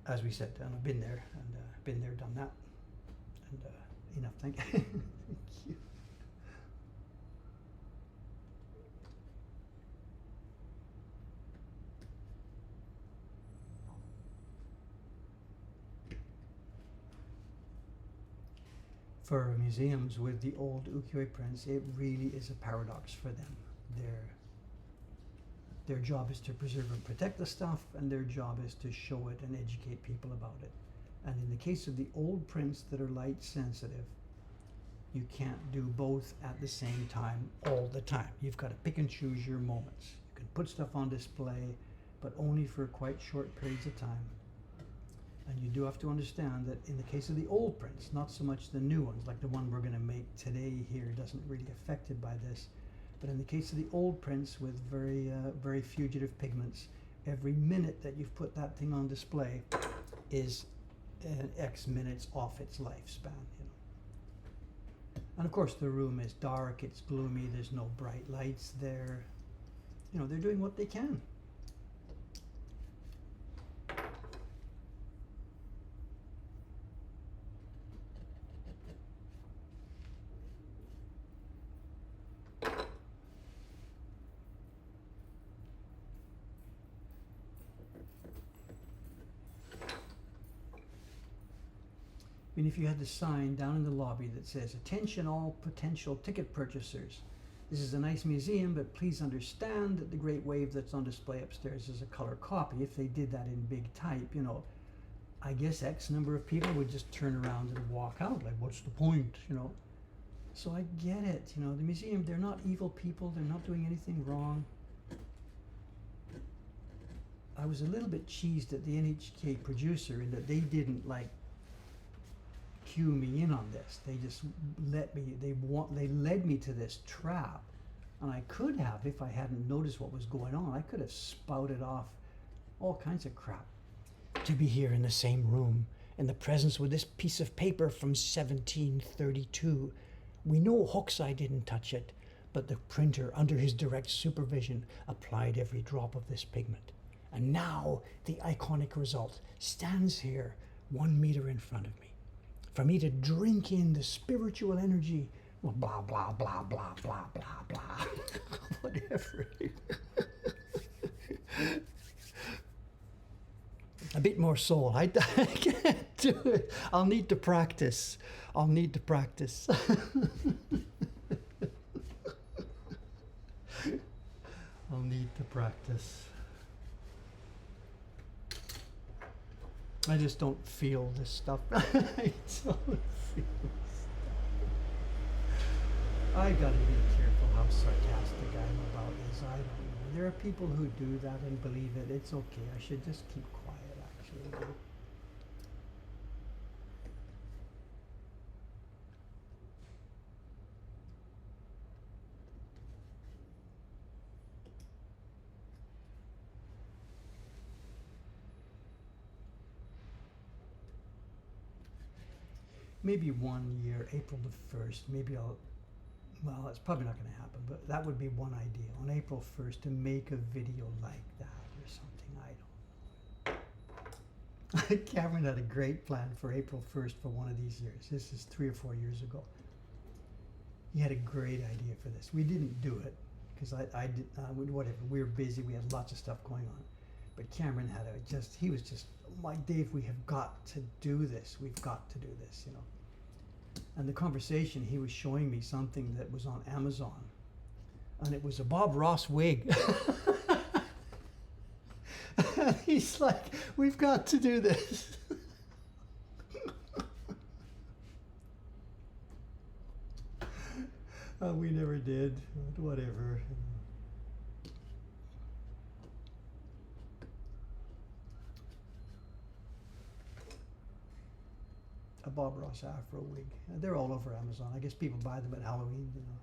[SPEAKER 1] As we said, and I've been there, and been there, done that. And enough, thank you. Thank you. For museums with the old ukiyo-e prints, it really is a paradox for them. Their job is to preserve and protect the stuff, and their job is to show it and educate people about it. And in the case of the old prints that are light sensitive, you can't do both at the same time all the time. You've got to pick and choose your moments. You can put stuff on display, but only for quite short periods of time. And you do have to understand that in the case of the old prints, not so much the new ones, like the one we're going to make today here doesn't really affected by this. But in the case of the old prints with very fugitive pigments, every minute that you've put that thing on display is X minutes off its lifespan. You know. And of course the room is dark, it's gloomy, there's no bright lights there. You know, they're doing what they can. I mean, if you had the sign down in the lobby that says, "Attention all potential ticket purchasers. This is a nice museum, but please understand that the Great Wave that's on display upstairs is a color copy." If they did that in big type, you know, I guess X number of people would just turn around and walk out. Like, what's the point, you know? So I get it, you know, the museum, they're not evil people, they're not doing anything wrong. I was a little bit cheesed at the NHK producer in that they didn't like cue me in on this. They just let me, they led me to this trap. And I could have, if I hadn't noticed what was going on, I could have spouted off all kinds of crap. To be here in the same room, in the presence with this piece of paper from 1732. We know Hokusai didn't touch it, but the printer, under his direct supervision, applied every drop of this pigment. And now the iconic result stands here 1 meter in front of me. For me to drink in the spiritual energy, well, blah, blah, blah, blah, blah, blah, blah, whatever. A bit more soul. I can't do it. I'll need to practice. I'll need to practice. I'll need to practice. I just don't feel this stuff. I don't feel this. I gotta be careful how sarcastic I'm about this. I don't know. There are people who do that and believe it. It's okay. I should just keep quiet, actually. Maybe 1 year, April the 1st, maybe I'll, well, it's probably not going to happen, but that would be one idea, on April 1st, to make a video like that or something, I don't know. Cameron had a great plan for April 1st for one of these years. This is 3 or 4 years ago. He had a great idea for this. We didn't do it, because whatever, we were busy, we had lots of stuff going on. But Cameron had he was just, oh my Dave, we have got to do this. We've got to do this, you know. And the conversation, he was showing me something that was on Amazon. And it was a Bob Ross wig. And he's like, we've got to do this. We never did, but whatever. A Bob Ross Afro wig. They're all over Amazon. I guess people buy them at Halloween, you know.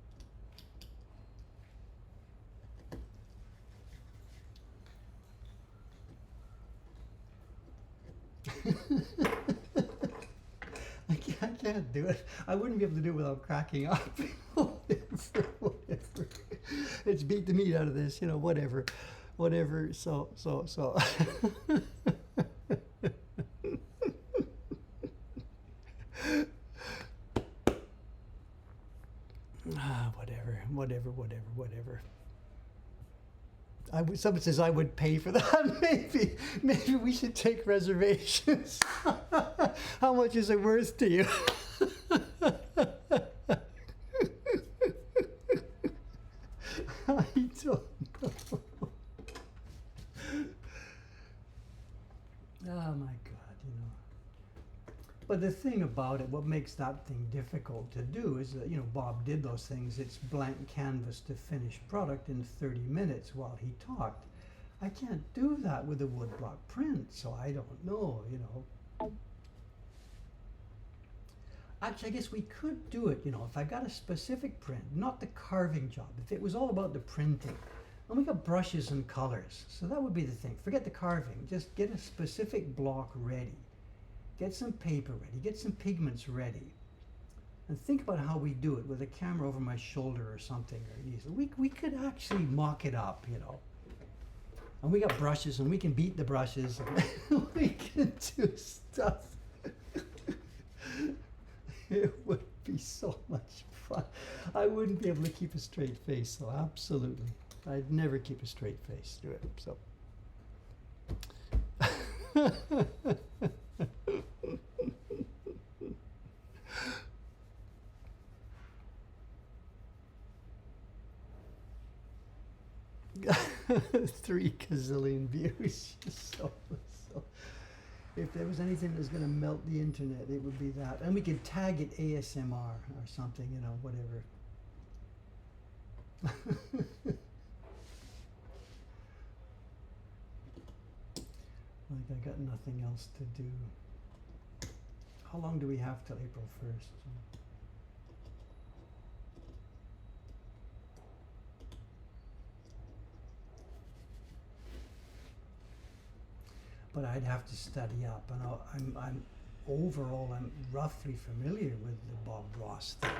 [SPEAKER 1] I can't do it. I wouldn't be able to do it without cracking up. Whatever. It's beat the meat out of this, you know, whatever. So. Whatever. Someone says I would pay for that. Maybe we should take reservations. How much is it worth to you? I don't know. Oh my God, you know. But the thing about it, what makes that thing difficult to do is that, you know, Bob did those things. It's blank canvas to finished product in 30 minutes while he talked. I can't do that with a woodblock print, so I don't know, you know. Actually, I guess we could do it, you know, if I got a specific print, not the carving job. If it was all about the printing, and we got brushes and colors, so that would be the thing. Forget the carving, just get a specific block ready. Get some paper ready, get some pigments ready, And think about how we do it with a camera over my shoulder or something. Or we could actually mock it up, you know. And we got brushes, and we can beat the brushes, and we can do stuff. It would be so much fun. I wouldn't be able to keep a straight face, so absolutely. I'd never keep a straight face through it, so. Three gazillion views. So, if there was anything that was going to melt the internet, it would be that. And we could tag it ASMR or something, you know, whatever. Like I got nothing else to do. How long do we have till April 1st? But I'd have to study up, and I'm overall I'm roughly familiar with the Bob Ross thing,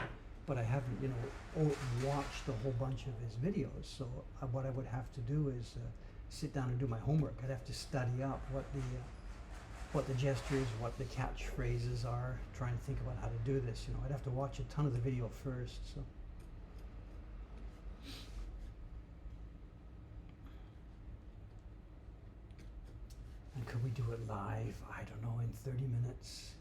[SPEAKER 1] but I haven't, you know, watched a whole bunch of his videos. So what I would have to do is sit down and do my homework. I'd have to study up what the gestures, what the catchphrases are, trying to think about how to do this. You know, I'd have to watch a ton of the video first. So. And could we do it live? I don't know, in 30 minutes.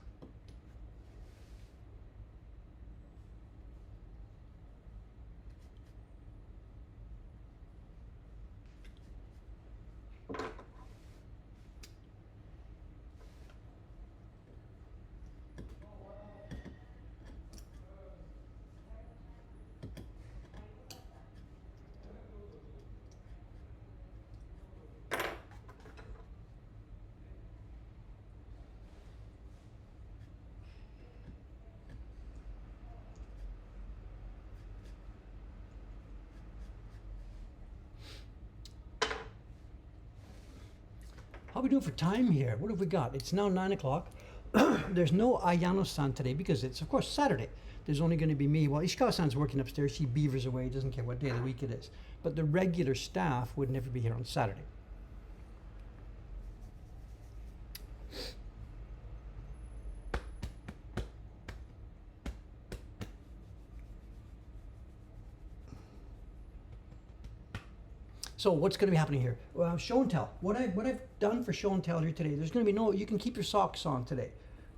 [SPEAKER 1] How are we doing for time here? What have we got? It's now 9 o'clock. There's no Ayano-san today because it's, of course, Saturday. There's only going to be me. Well, Ishikawa-san's working upstairs. She beavers away. Doesn't care what day of the week it is. But the regular staff would never be here on Saturday. So what's going to be happening here? Well, show and tell. What I've done for show and tell here today, there's going to be no, you can keep your socks on today.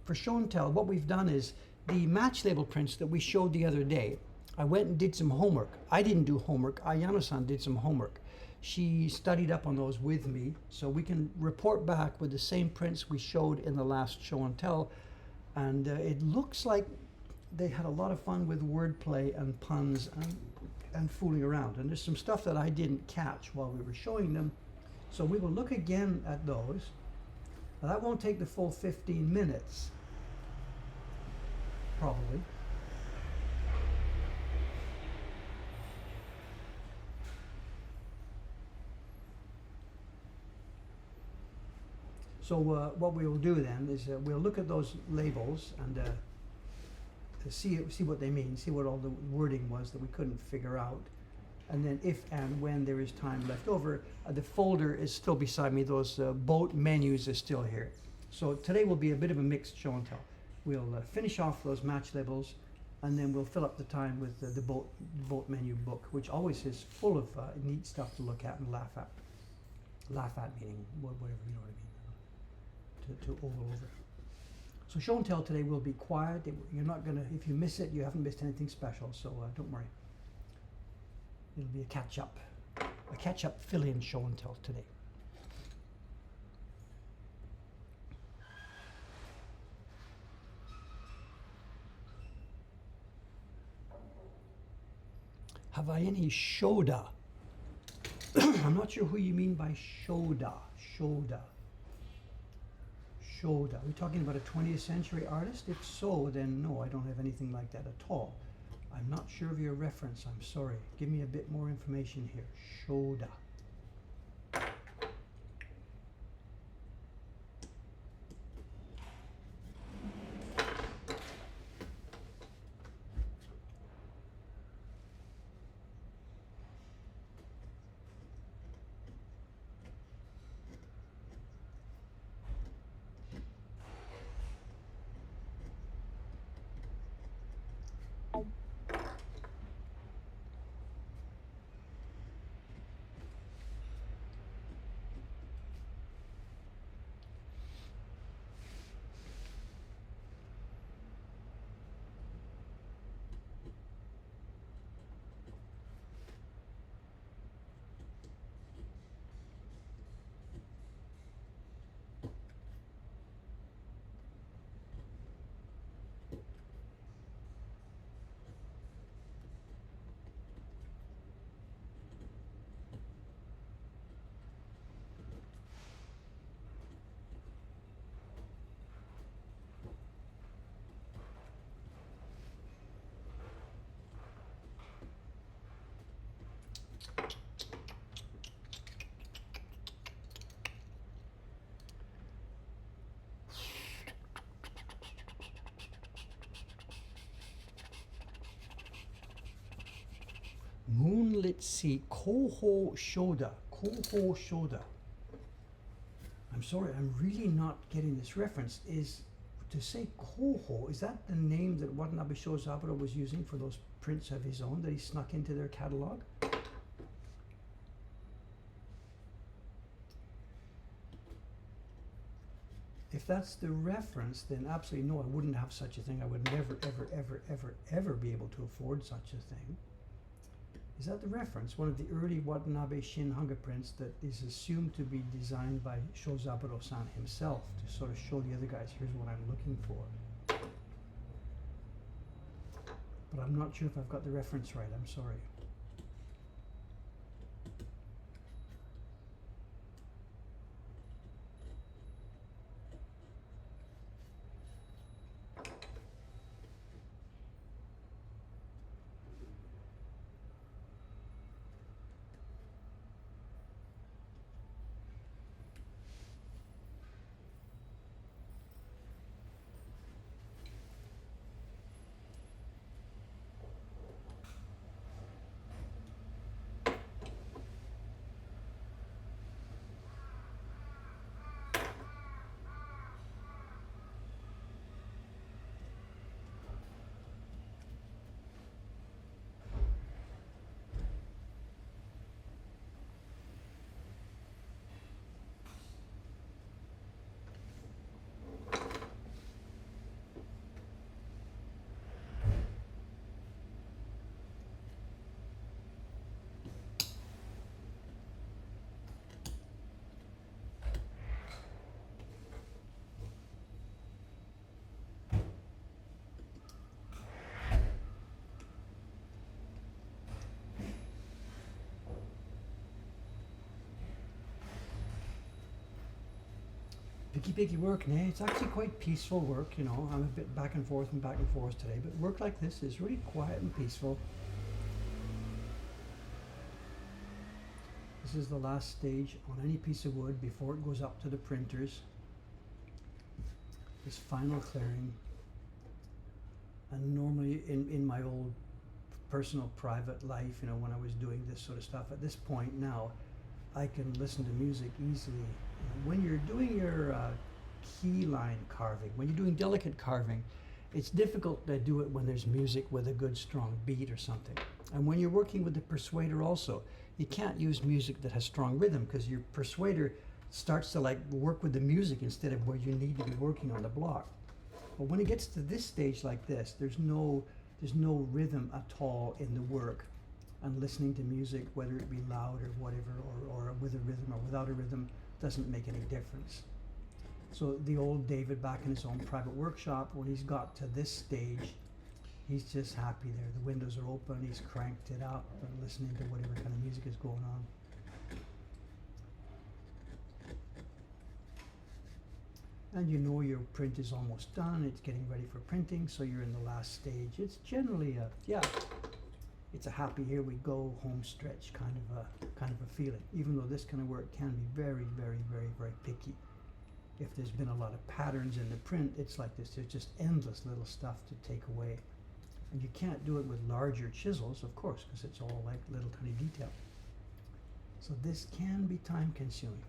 [SPEAKER 1] For show and tell, what we've done is the match label prints that we showed the other day, I went and did some homework. I didn't do homework. Ayano-san did some homework. She studied up on those with me, so we can report back with the same prints we showed in the last show and tell. And it looks like they had a lot of fun with wordplay and puns and fooling around. And there's some stuff that I didn't catch while we were showing them. So we will look again at those. Now that won't take the full 15 minutes, probably. So what we will do then is we'll look at those labels and see what they mean, see what all the wording was that we couldn't figure out. And then if and when there is time left over, the folder is still beside me. Those boat menus are still here. So today will be a bit of a mixed show and tell. We'll finish off those match labels, and then we'll fill up the time with the boat menu book, which always is full of neat stuff to look at and laugh at. Laugh at meaning whatever, you know what I mean, to ogle over. So show and tell today will be quiet. You're not gonna, if you miss it, you haven't missed anything special, so don't worry. It'll be a catch-up fill-in show and tell today. Have I any shoda? I'm not sure who you mean by shoda. Shoda. Shoda. Are we talking about a 20th century artist? If so, then no, I don't have anything like that at all. I'm not sure of your reference, I'm sorry. Give me a bit more information here. Shoda. let's see, Koho Shoda. Koho Shoda. I'm sorry, I'm really not getting this reference. Is to say Koho, is that the name that Watanabe Shozaburo was using for those prints of his own that he snuck into their catalog? If that's the reference, then absolutely no, I wouldn't have such a thing. I would never, ever, ever, ever, ever be able to afford such a thing. Is that the reference? One of the early Watanabe Shin Hanga prints that is assumed to be designed by Shozaburo-san himself to sort of show the other guys, here's what I'm looking for. But I'm not sure if I've got the reference right, I'm sorry. Picky work, nah. It's actually quite peaceful work, you know. I'm a bit back and forth today, but work like this is really quiet and peaceful. This is the last stage on any piece of wood before it goes up to the printers. This final clearing. And normally in my old personal private life, you know, when I was doing this sort of stuff, at this point now, I can listen to music easily. When you're doing your key line carving, when you're doing delicate carving, it's difficult to do it when there's music with a good strong beat or something. And when you're working with the persuader also, you can't use music that has strong rhythm because your persuader starts to like work with the music instead of where you need to be working on the block. But when it gets to this stage like this, there's no rhythm at all in the work. And listening to music, whether it be loud or whatever, or with a rhythm or without a rhythm, doesn't make any difference. So the old David back in his own private workshop, when he's got to this stage, he's just happy there. The windows are open, he's cranked it up and listening to whatever kind of music is going on. And you know your print is almost done, it's getting ready for printing, so you're in the last stage. It's generally it's a happy here we go home stretch kind of a feeling, even though this kind of work can be very, very, very, very picky. If there's been a lot of patterns in the print, it's like this. There's just endless little stuff to take away. And you can't do it with larger chisels, of course, because it's all like little tiny detail. So this can be time consuming,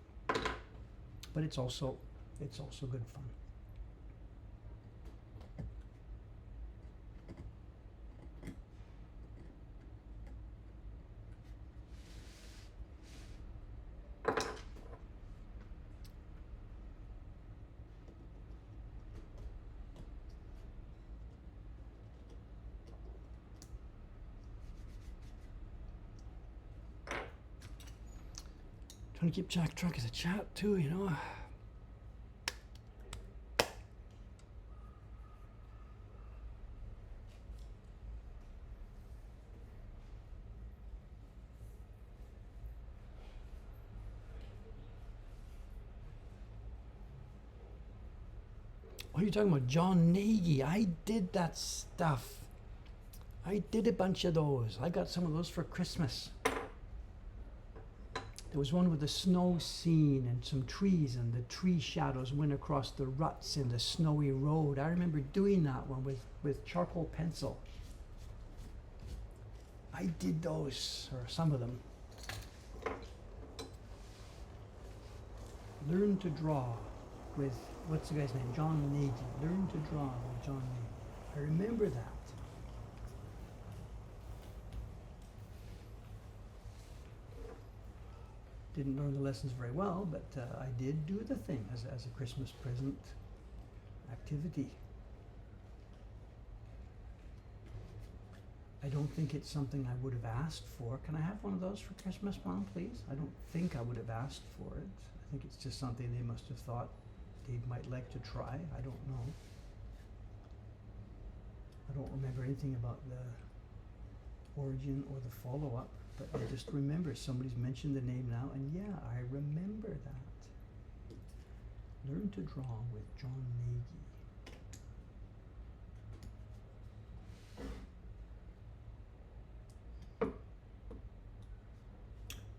[SPEAKER 1] but it's also good fun. Trying to keep track of the chat too, you know. What are you talking about? John Nagy. I did that stuff. I did a bunch of those. I got some of those for Christmas. There was one with the snow scene and some trees, and the tree shadows went across the ruts in the snowy road. I remember doing that one with charcoal pencil. I I did those, or some of them. Learn to draw with, what's the guy's name? John Nagy. Learn to draw with John Nagy. I remember that. Didn't learn the lessons very well, but I did do the thing as a Christmas present activity. I don't think it's something I would have asked for. Can I have one of those for Christmas, Mom, please? I don't think I would have asked for it. I think it's just something they must have thought they might like to try. I don't know. I don't remember anything about the origin or the follow-up, but I just remember somebody's mentioned the name now, and yeah, I remember that. Learn to draw with John Nagy.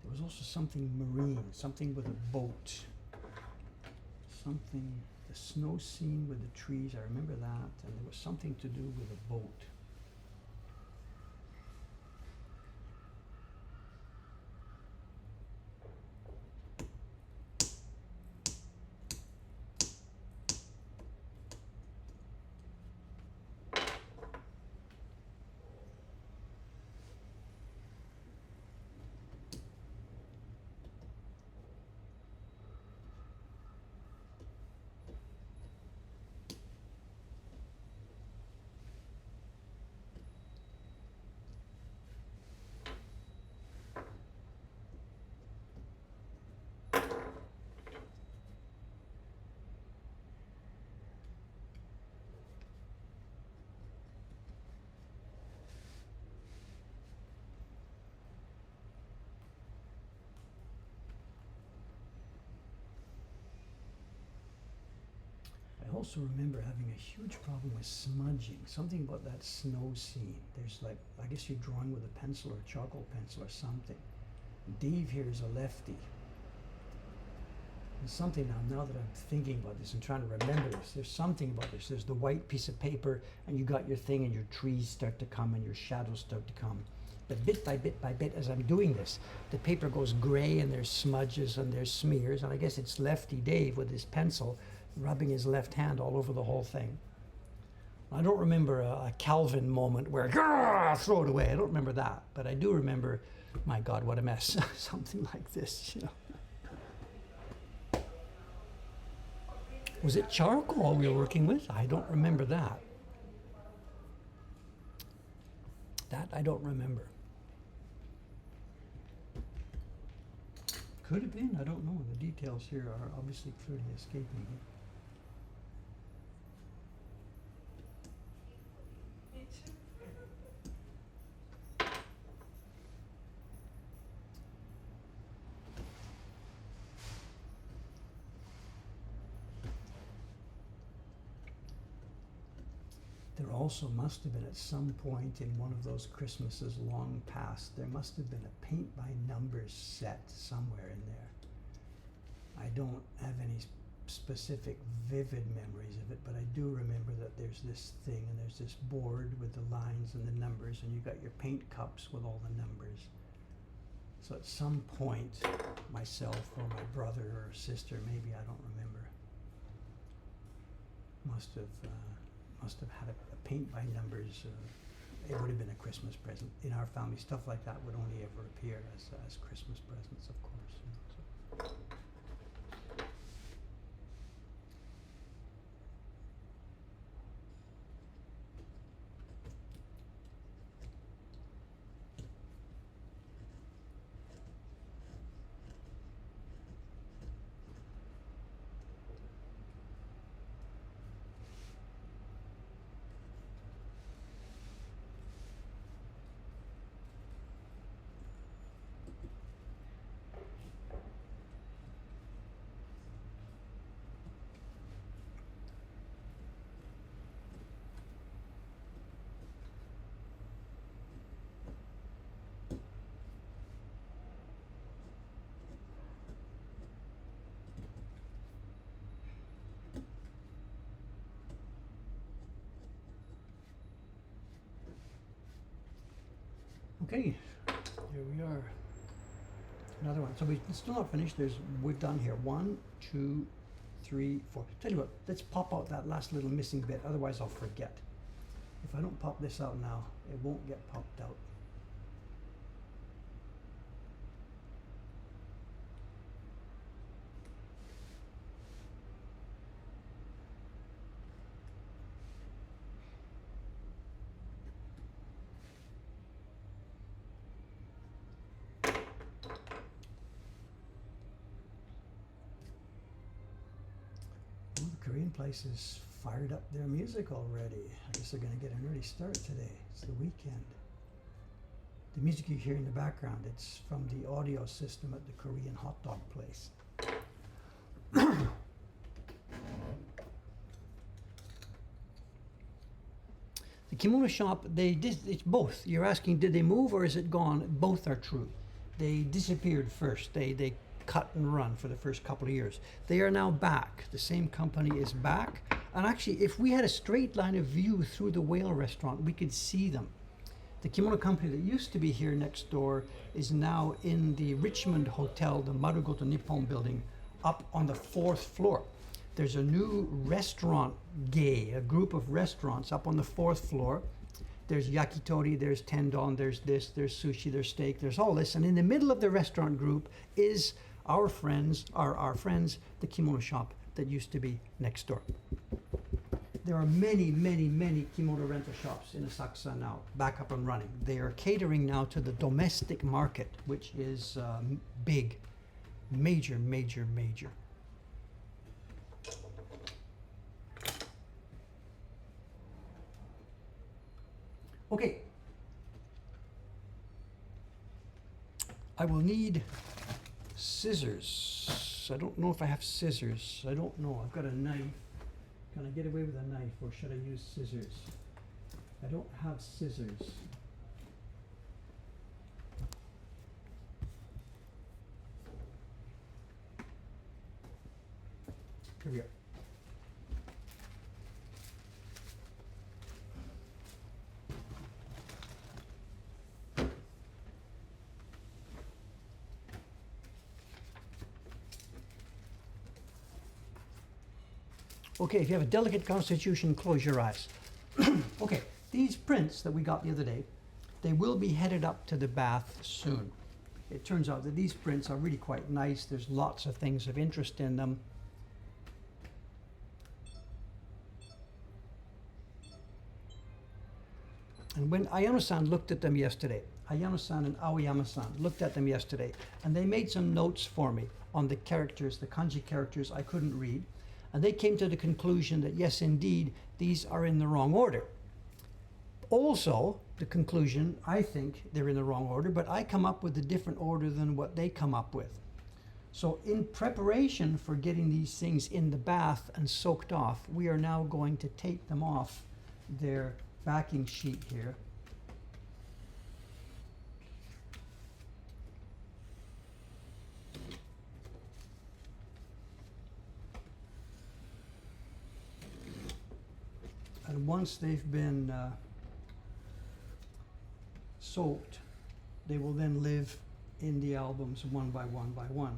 [SPEAKER 1] There was also something marine, something with a boat. Something, the snow scene with the trees, I remember that, and there was something to do with a boat. I also remember having a huge problem with smudging, something about that snow scene. There's like, I guess you're drawing with a pencil or a charcoal pencil or something. Dave here is a lefty. There's something now that I'm thinking about this and trying to remember this, there's something about this. There's the white piece of paper and you got your thing and your trees start to come and your shadows start to come. But bit by bit, as I'm doing this, the paper goes gray and there's smudges and there's smears, and I guess it's lefty Dave with his pencil rubbing his left hand all over the whole thing. I don't remember a Calvin moment where, throw it away. I don't remember that, but I do remember, my God, what a mess. Something like this, you know. Was it charcoal we were working with? I don't remember that. That I don't remember. Could have been, I don't know. The details here are obviously clearly escaping me. There also must have been at some point in one of those Christmases long past, there must have been a paint by numbers set somewhere in there. I don't have any specific vivid memories of it, but I do remember that there's this thing and there's this board with the lines and the numbers, and you got your paint cups with all the numbers. So at some point, myself or my brother or sister, maybe, I don't remember, must have had a paint by numbers. It would have been a Christmas present. In our family, stuff like that would only ever appear as Christmas presents, of course. You know, so. Okay, here we are. Another one. So we're still not finished. We're done here. 1, 2, 3, 4. Tell you what, let's pop out that last little missing bit, otherwise I'll forget. If I don't pop this out now, it won't get popped out. Well, the Korean places fired up their music already. I guess they're going to get an early start today. It's the weekend. The music you hear in the background, it's from the audio system at the Korean hot dog place. The kimono shop, it's both. You're asking, did they move or is it gone? Both are true. They disappeared first. They cut and run for the first couple of years. They are now back. The same company is back. And actually, if we had a straight line of view through the whale restaurant, we could see them. The kimono company that used to be here next door is now in the Richmond Hotel, the Marugoto Nippon building, up on the 4th floor. There's a new restaurant a group of restaurants up on the 4th floor. There's yakitori, there's tendon, there's this, there's sushi, there's steak, there's all this. And in the middle of the restaurant group is our friends, the kimono shop that used to be next door. There are many, many, many kimono rental shops in Asakusa now, back up and running. They are catering now to the domestic market, which is big, major, major, major. Okay. I will need scissors. I don't know if I have scissors. I don't know. I've got a knife. Can I get away with a knife or should I use scissors? I don't have scissors. Here we are. Okay, if you have a delicate constitution, close your eyes. Okay, these prints that we got the other day, they will be headed up to the bath soon. It turns out that these prints are really quite nice. There's lots of things of interest in them. And when Ayano-san looked at them yesterday, Ayano-san and Aoyama-san looked at them yesterday, and they made some notes for me on the characters, the kanji characters I couldn't read. And they came to the conclusion that, yes, indeed, these are in the wrong order. Also, the conclusion, I think they're in the wrong order, but I come up with a different order than what they come up with. So in preparation for getting these things in the bath and soaked off, we are now going to take them off their backing sheet here. And once they've been soaked, they will then live in the albums one by one by one.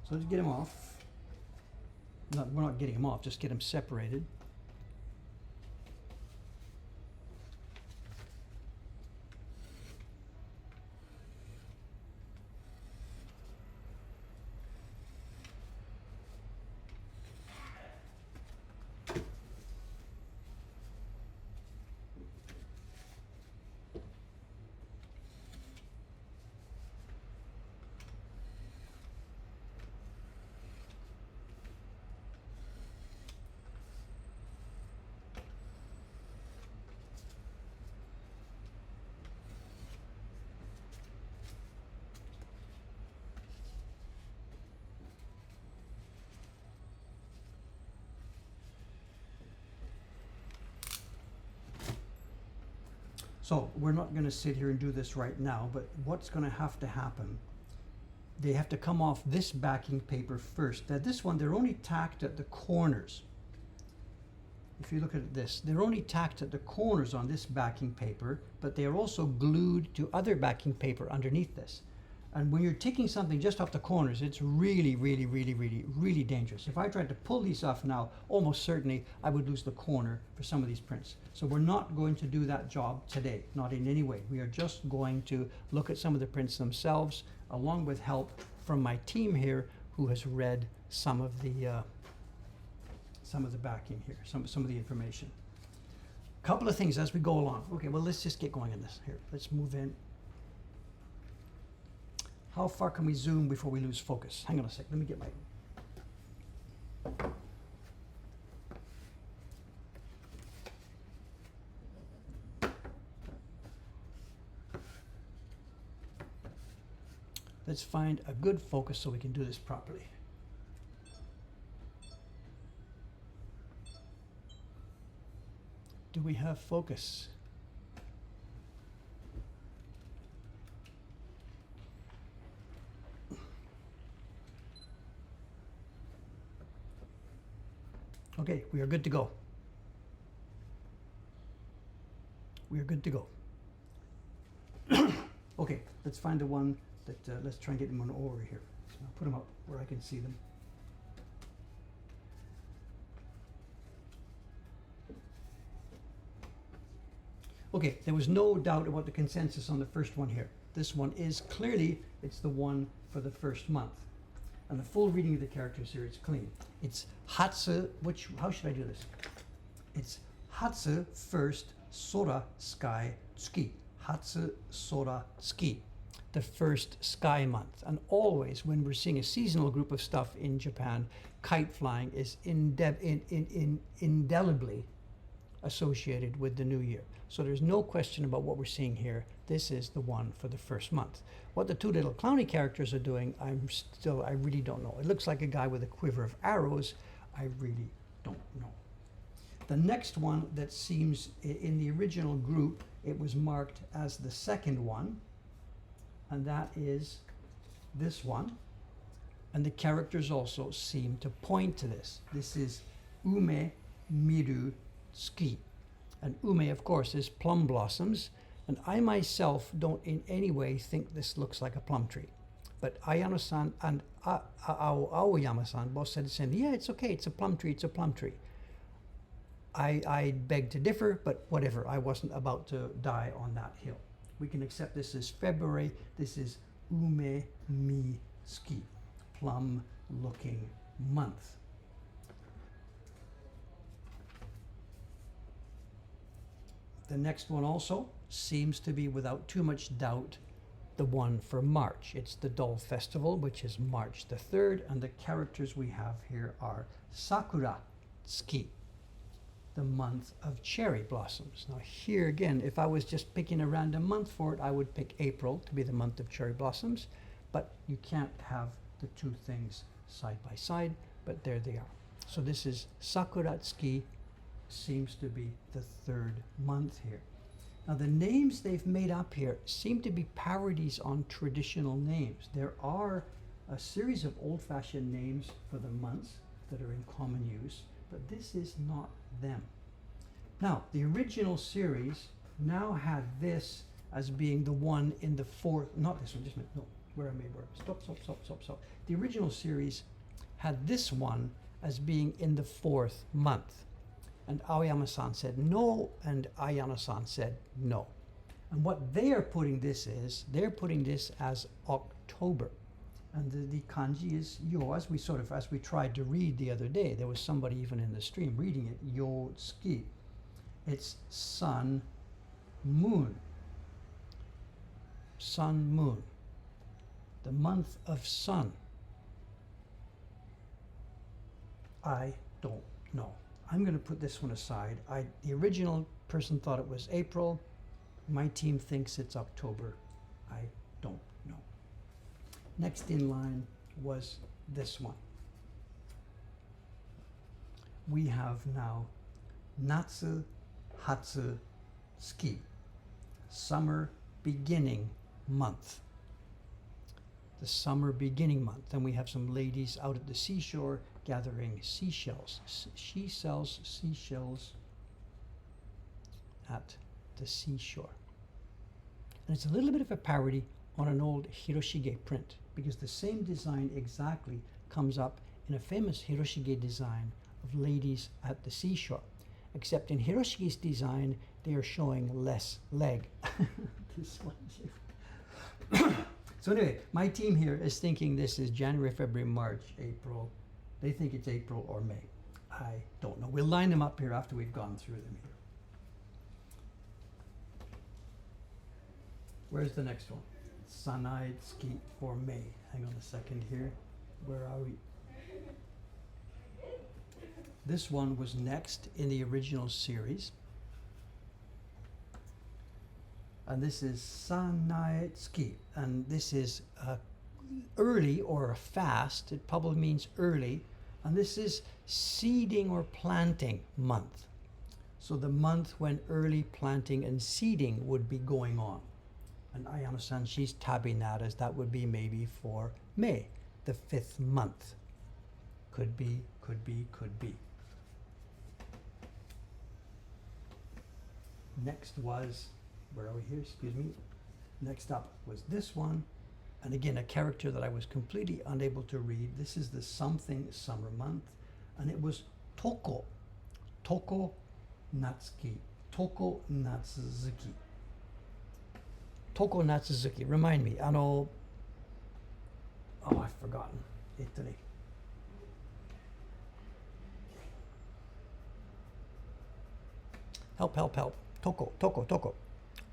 [SPEAKER 1] So let's get them off. We're not getting them off, just get them separated. So we're not going to sit here and do this right now, but what's going to happen, they have to come off this backing paper first. Now this one, they're only tacked at the corners. if you look at this, they're only tacked at the corners on this backing paper, but they are also glued to other backing paper underneath this. And when you're taking something just off the corners, it's really, really, really, really, really dangerous. If I tried to pull these off now, almost certainly I would lose the corner for some of these prints. So we're not going to do that job today, not in any way. We are just going to look at some of the prints themselves, along with help from my team here, who has read some of the backing here, some of the information. A couple of things as we go along. Okay, well, let's just get going on this here. Let's move in. How far can we zoom before we lose focus? Hang on a sec, let me get my... Let's find a good focus so we can do this properly. Do we have focus? Okay, we are good to go. We are good to go. Okay, let's find the one that, let's try and get them on over here. So I'll put them up where I can see them. Okay, there was no doubt about the consensus on the first one here. This one is clearly, it's the one for the first month. And the full reading of the characters here is clean. It's Hatsu, which, how should I do this? It's Hatsu first Sora Sky Tsuki. Hatsu Sora Tsuki, the first sky month. And always when we're seeing a seasonal group of stuff in Japan, kite flying is indelibly associated with the new year. So there's no question about what we're seeing here. This is the one for the first month. What the two little clowny characters are doing, I really don't know. It looks like a guy with a quiver of arrows. I really don't know. The next one that seems, in the original group, it was marked as the second one, and that is this one. And the characters also seem to point to this. This is Ume Miru Tsuki. And ume, of course, is plum blossoms. And I myself don't in any way think this looks like a plum tree. But Ayano-san and Aoyama-san both said the same. Yeah, it's okay. It's a plum tree. It's a plum tree. I beg to differ, but whatever. I wasn't about to die on that hill. We can accept this as February. This is Ume Mi Tsuki, plum-looking month. The next one also seems to be, without too much doubt, the one for March. It's the Dole Festival, which is March the 3rd, and the characters we have here are Sakura Tsuki, the month of cherry blossoms. Now here again, if I was just picking a random month for it, I would pick April to be the month of cherry blossoms, but you can't have the two things side by side, but there they are. So this is Sakura Tsuki, seems to be the 3rd month here. Now the names they've made up here seem to be parodies on traditional names. There are a series of old-fashioned names for the months that are in common use, but this is not them. Now the original series now had this as being the one in the 4th, not this one, just a minute, no, where I made where, stop. The original series had this one as being in the 4th month. And Aoyama-san said no, and Ayano-san said no. And what they are putting this is, they're putting this as October. And the kanji is yo, as we tried to read the other day. There was somebody even in the stream reading it, yo tsuki. It's sun, moon. Sun, moon. The month of sun. I don't know. I'm going to put this one aside. The original person thought it was April. My team thinks it's October. I don't know. Next in line was this one. We have now Natsu Hatsu Tsuki, summer beginning month. The summer beginning month. And we have some ladies out at the seashore gathering seashells. She sells seashells at the seashore. And it's a little bit of a parody on an old Hiroshige print, because the same design exactly comes up in a famous Hiroshige design of ladies at the seashore. Except in Hiroshige's design, they are showing less leg. This one here. So anyway, my team here is thinking this is January, February, March, April. They think it's April or May. I don't know. We'll line them up here after we've gone through them here. Where's the next one? Sanaitsuki for May. Hang on a second here. Where are we? This one was next in the original series. And this is Sanaitsuki. And this is early or fast. It probably means early. And this is seeding or planting month. So the month when early planting and seeding would be going on. And Ayano-san, she's tabbing that as that would be maybe for May, the 5th month. Could be, could be, could be. Next was, where are we here? Excuse me. Next up was this one. And again, a character that I was completely unable to read. This is the something summer month. And it was Toko. Toko Natsuki. Toko Natsuzuki. Toko Natsuzuki. Remind me. Oh, I've forgotten. Italy. Help, help, help. Toko, Toko, Toko.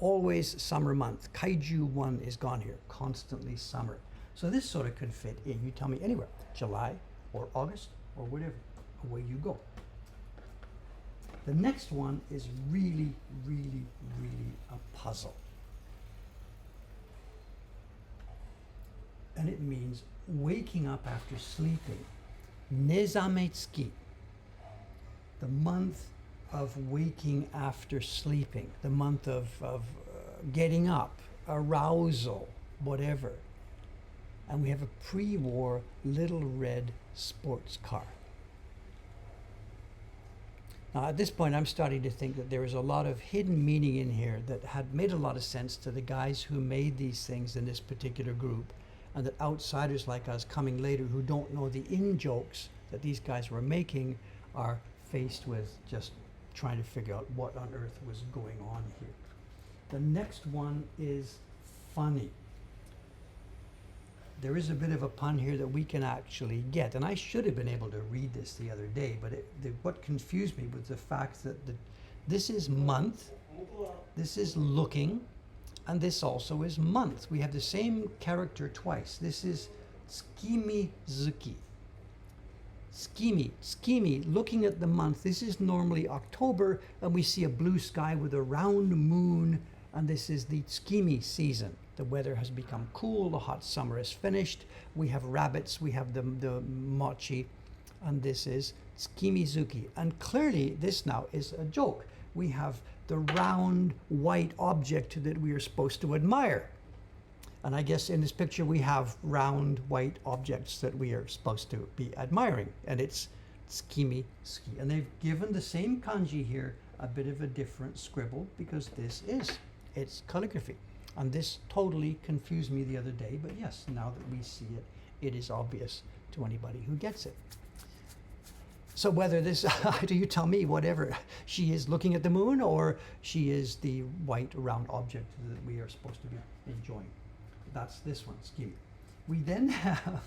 [SPEAKER 1] Always summer month. Kaiju 1 is gone here. Constantly summer. So this sort of could fit in. You tell me anywhere. July or August or whatever. Away you go. The next one is really, really, really a puzzle. And it means waking up after sleeping. Nezametsuki. The month of waking after sleeping, the month of getting up, arousal, whatever. And we have a pre-war little red sports car. Now at this point I'm starting to think that there is a lot of hidden meaning in here that had made a lot of sense to the guys who made these things in this particular group, and that outsiders like us coming later who don't know the in-jokes that these guys were making are faced with just trying to figure out what on earth was going on here. The next one is funny. There is a bit of a pun here that we can actually get, and I should have been able to read this the other day, but what confused me was the fact that this is month, this is looking, and this also is month. We have the same character twice. This is Tsukimizuki. Tsukimi, looking at the month. This is normally October, and we see a blue sky with a round moon, and this is the Tsukimi season. The weather has become cool, the hot summer is finished. We have rabbits, we have the mochi, and this is Tsukimizuki. And clearly this now is a joke. We have the round white object that we are supposed to admire. And I guess in this picture we have round white objects that we are supposed to be admiring. And it's Tsukimizuki. And they've given the same kanji here a bit of a different scribble because it's calligraphy. And this totally confused me the other day, but yes, now that we see it, it is obvious to anybody who gets it. So whether this, do you tell me, whatever, she is looking at the moon or she is the white round object that we are supposed to be enjoying. That's this one, Tsukimi. We then have,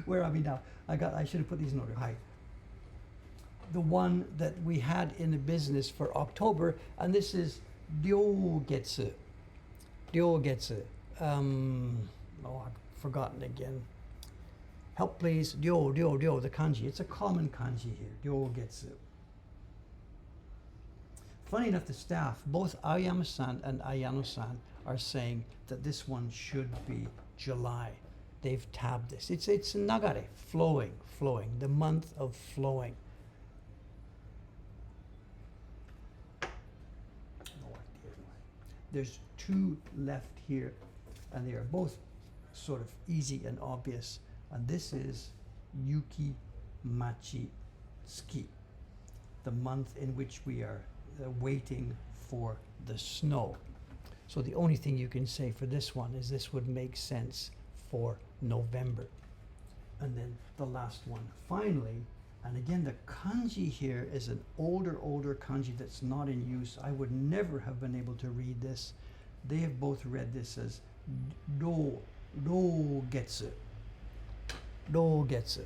[SPEAKER 1] where are we now? I should have put these in order. Hi. The one that we had in the business for October, and this is Ryogetsu. Ryogetsu. I've forgotten again. Help please. Ryo, the kanji. It's a common kanji here. Ryogetsu. Funny enough, the staff, both Aoyama-san and Ayano-san, are saying that this one should be July. They've tabbed this. It's nagare, flowing, the month of flowing. There's two left here, and they are both sort of easy and obvious. And this is Yuki machi tsuki, the month in which we are waiting for the snow. So the only thing you can say for this one is this would make sense for November. And then the last one, finally, and again the kanji here is an older kanji that's not in use. I would never have been able to read this. They have both read this as do getsu. Do getsu.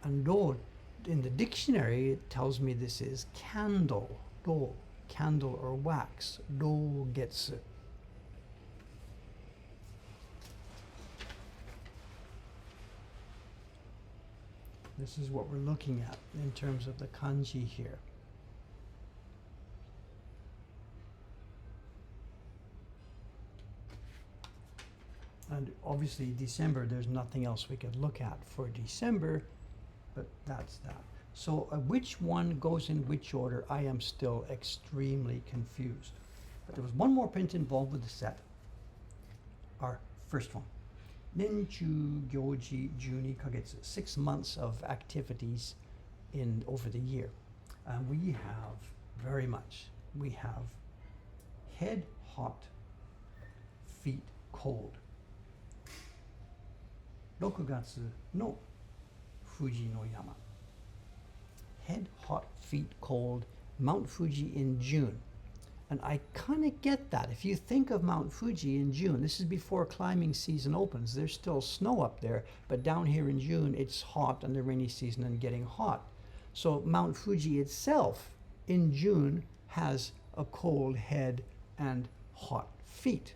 [SPEAKER 1] And do, in the dictionary, it tells me this is candle. Do, candle or wax. Do getsu. This is what we're looking at in terms of the kanji here. And obviously December, there's nothing else we could look at for December, but that's that. So which one goes in which order, I am still extremely confused. But there was one more print involved with the set. Our first one. Nenchu Gyoji Juni Kagetsu, 6 months of activities over the year. And we have head hot, feet cold. 6月の Fuji no Yama. Head hot, feet cold, Mount Fuji in June. And I kind of get that. If you think of Mount Fuji in June, this is before climbing season opens. There's still snow up there, but down here in June, it's hot in the rainy season and getting hot. So Mount Fuji itself in June has a cold head and hot feet.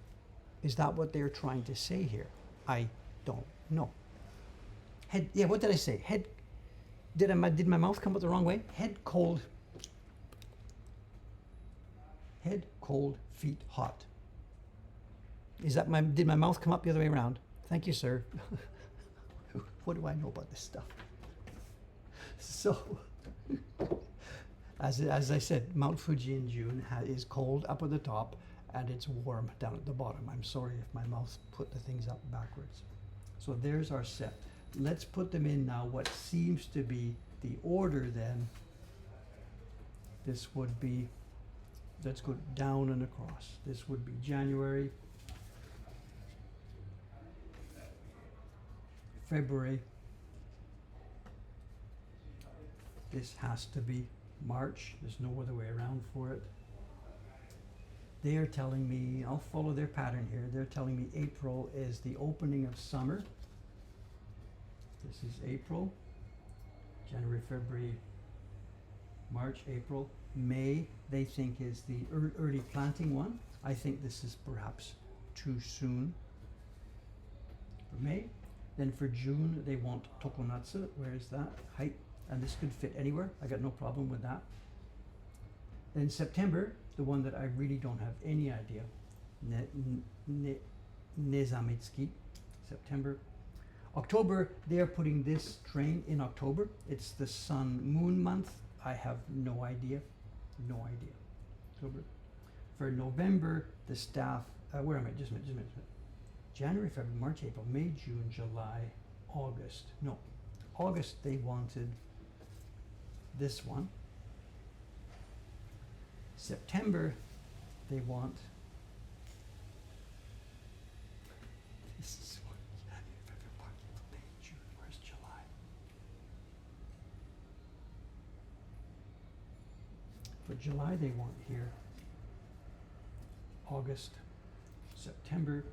[SPEAKER 1] Is that what they're trying to say here? I don't know. Head, yeah, what did I say? Head, did my mouth come out the wrong way? Head cold. Head cold, feet hot. Is that did my mouth come up the other way around? Thank you, sir. What do I know about this stuff? So, as I said, Mount Fuji in June is cold up at the top and it's warm down at the bottom. I'm sorry if my mouth put the things up backwards. So there's our set. Let's put them in now. What seems to be the order then, this would be, let's go down and across. This would be January, February. This has to be March. There's no other way around for it. They are telling me, I'll follow their pattern here. They're telling me April is the opening of summer. This is April, January, February, March, April. May, they think, is the early planting one. I think this is perhaps too soon for May. Then for June, they want tokonatsu. Where is that? Height. And this could fit anywhere. I got no problem with that. Then September, the one that I really don't have any idea. Nezamitsuki, September. October, they are putting this train in October. It's the sun moon month. I have no idea. No idea. October. For November, the staff, where am I? Just a minute. January, February, March, April, May, June, July, August. No. August, they wanted this one. September, they want this one. January, February, March, April, May, June. Where's July? For July, they want here August, September,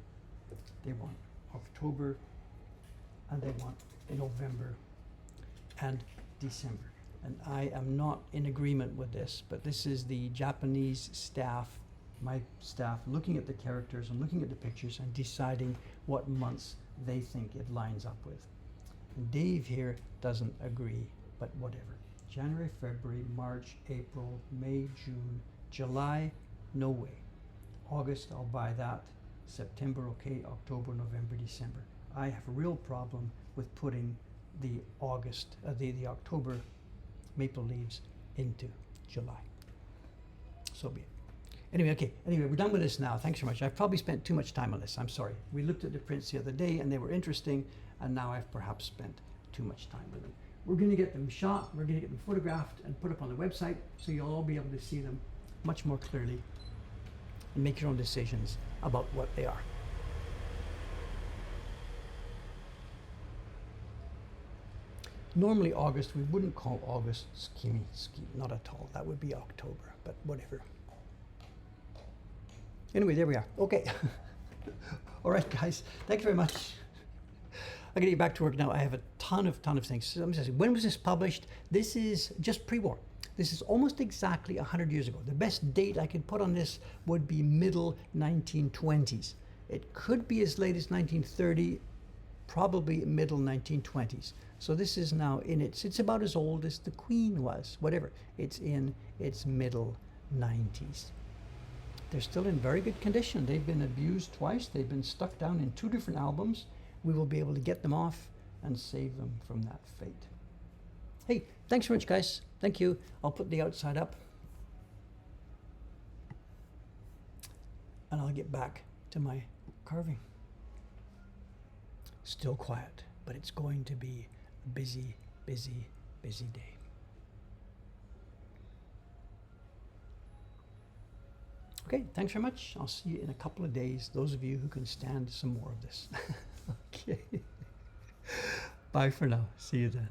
[SPEAKER 1] they want October, and they want November and December. And I am not in agreement with this, but this is the Japanese staff, my staff, looking at the characters and looking at the pictures and deciding what months they think it lines up with. And Dave here doesn't agree, but whatever. January, February, March, April, May, June, July, no way. August, I'll buy that. September, okay. October, November, December. I have a real problem with putting the October maple leaves into July. So be it. Anyway, okay. Anyway, we're done with this now. Thanks so much. I've probably spent too much time on this. I'm sorry. We looked at the prints the other day and they were interesting, and now I've perhaps spent too much time with them. We're going to get them shot, we're going to get them photographed and put up on the website, so you'll all be able to see them much more clearly and make your own decisions about what they are. Normally August, we wouldn't call August ski, not at all. That would be October, but whatever. Anyway, there we are. Okay. All right, guys. Thank you very much. I'm gonna get back to work now. I have a ton of things. So let me say, when was this published? This is just pre-war. This is almost exactly 100 years ago. The best date I could put on this would be middle 1920s. It could be as late as 1930, probably middle 1920s. So this is now in it's about as old as the Queen was, whatever. It's in its middle 90s. They're still in very good condition. They've been abused twice. They've been stuck down in 2 different albums. We will be able to get them off and save them from that fate. Hey, thanks very much, guys. Thank you. I'll put the outside up. And I'll get back to my carving. Still quiet, but it's going to be a busy, busy, busy day. Okay, thanks very much. I'll see you in a couple of days, those of you who can stand some more of this. Okay. Bye for now. See you then.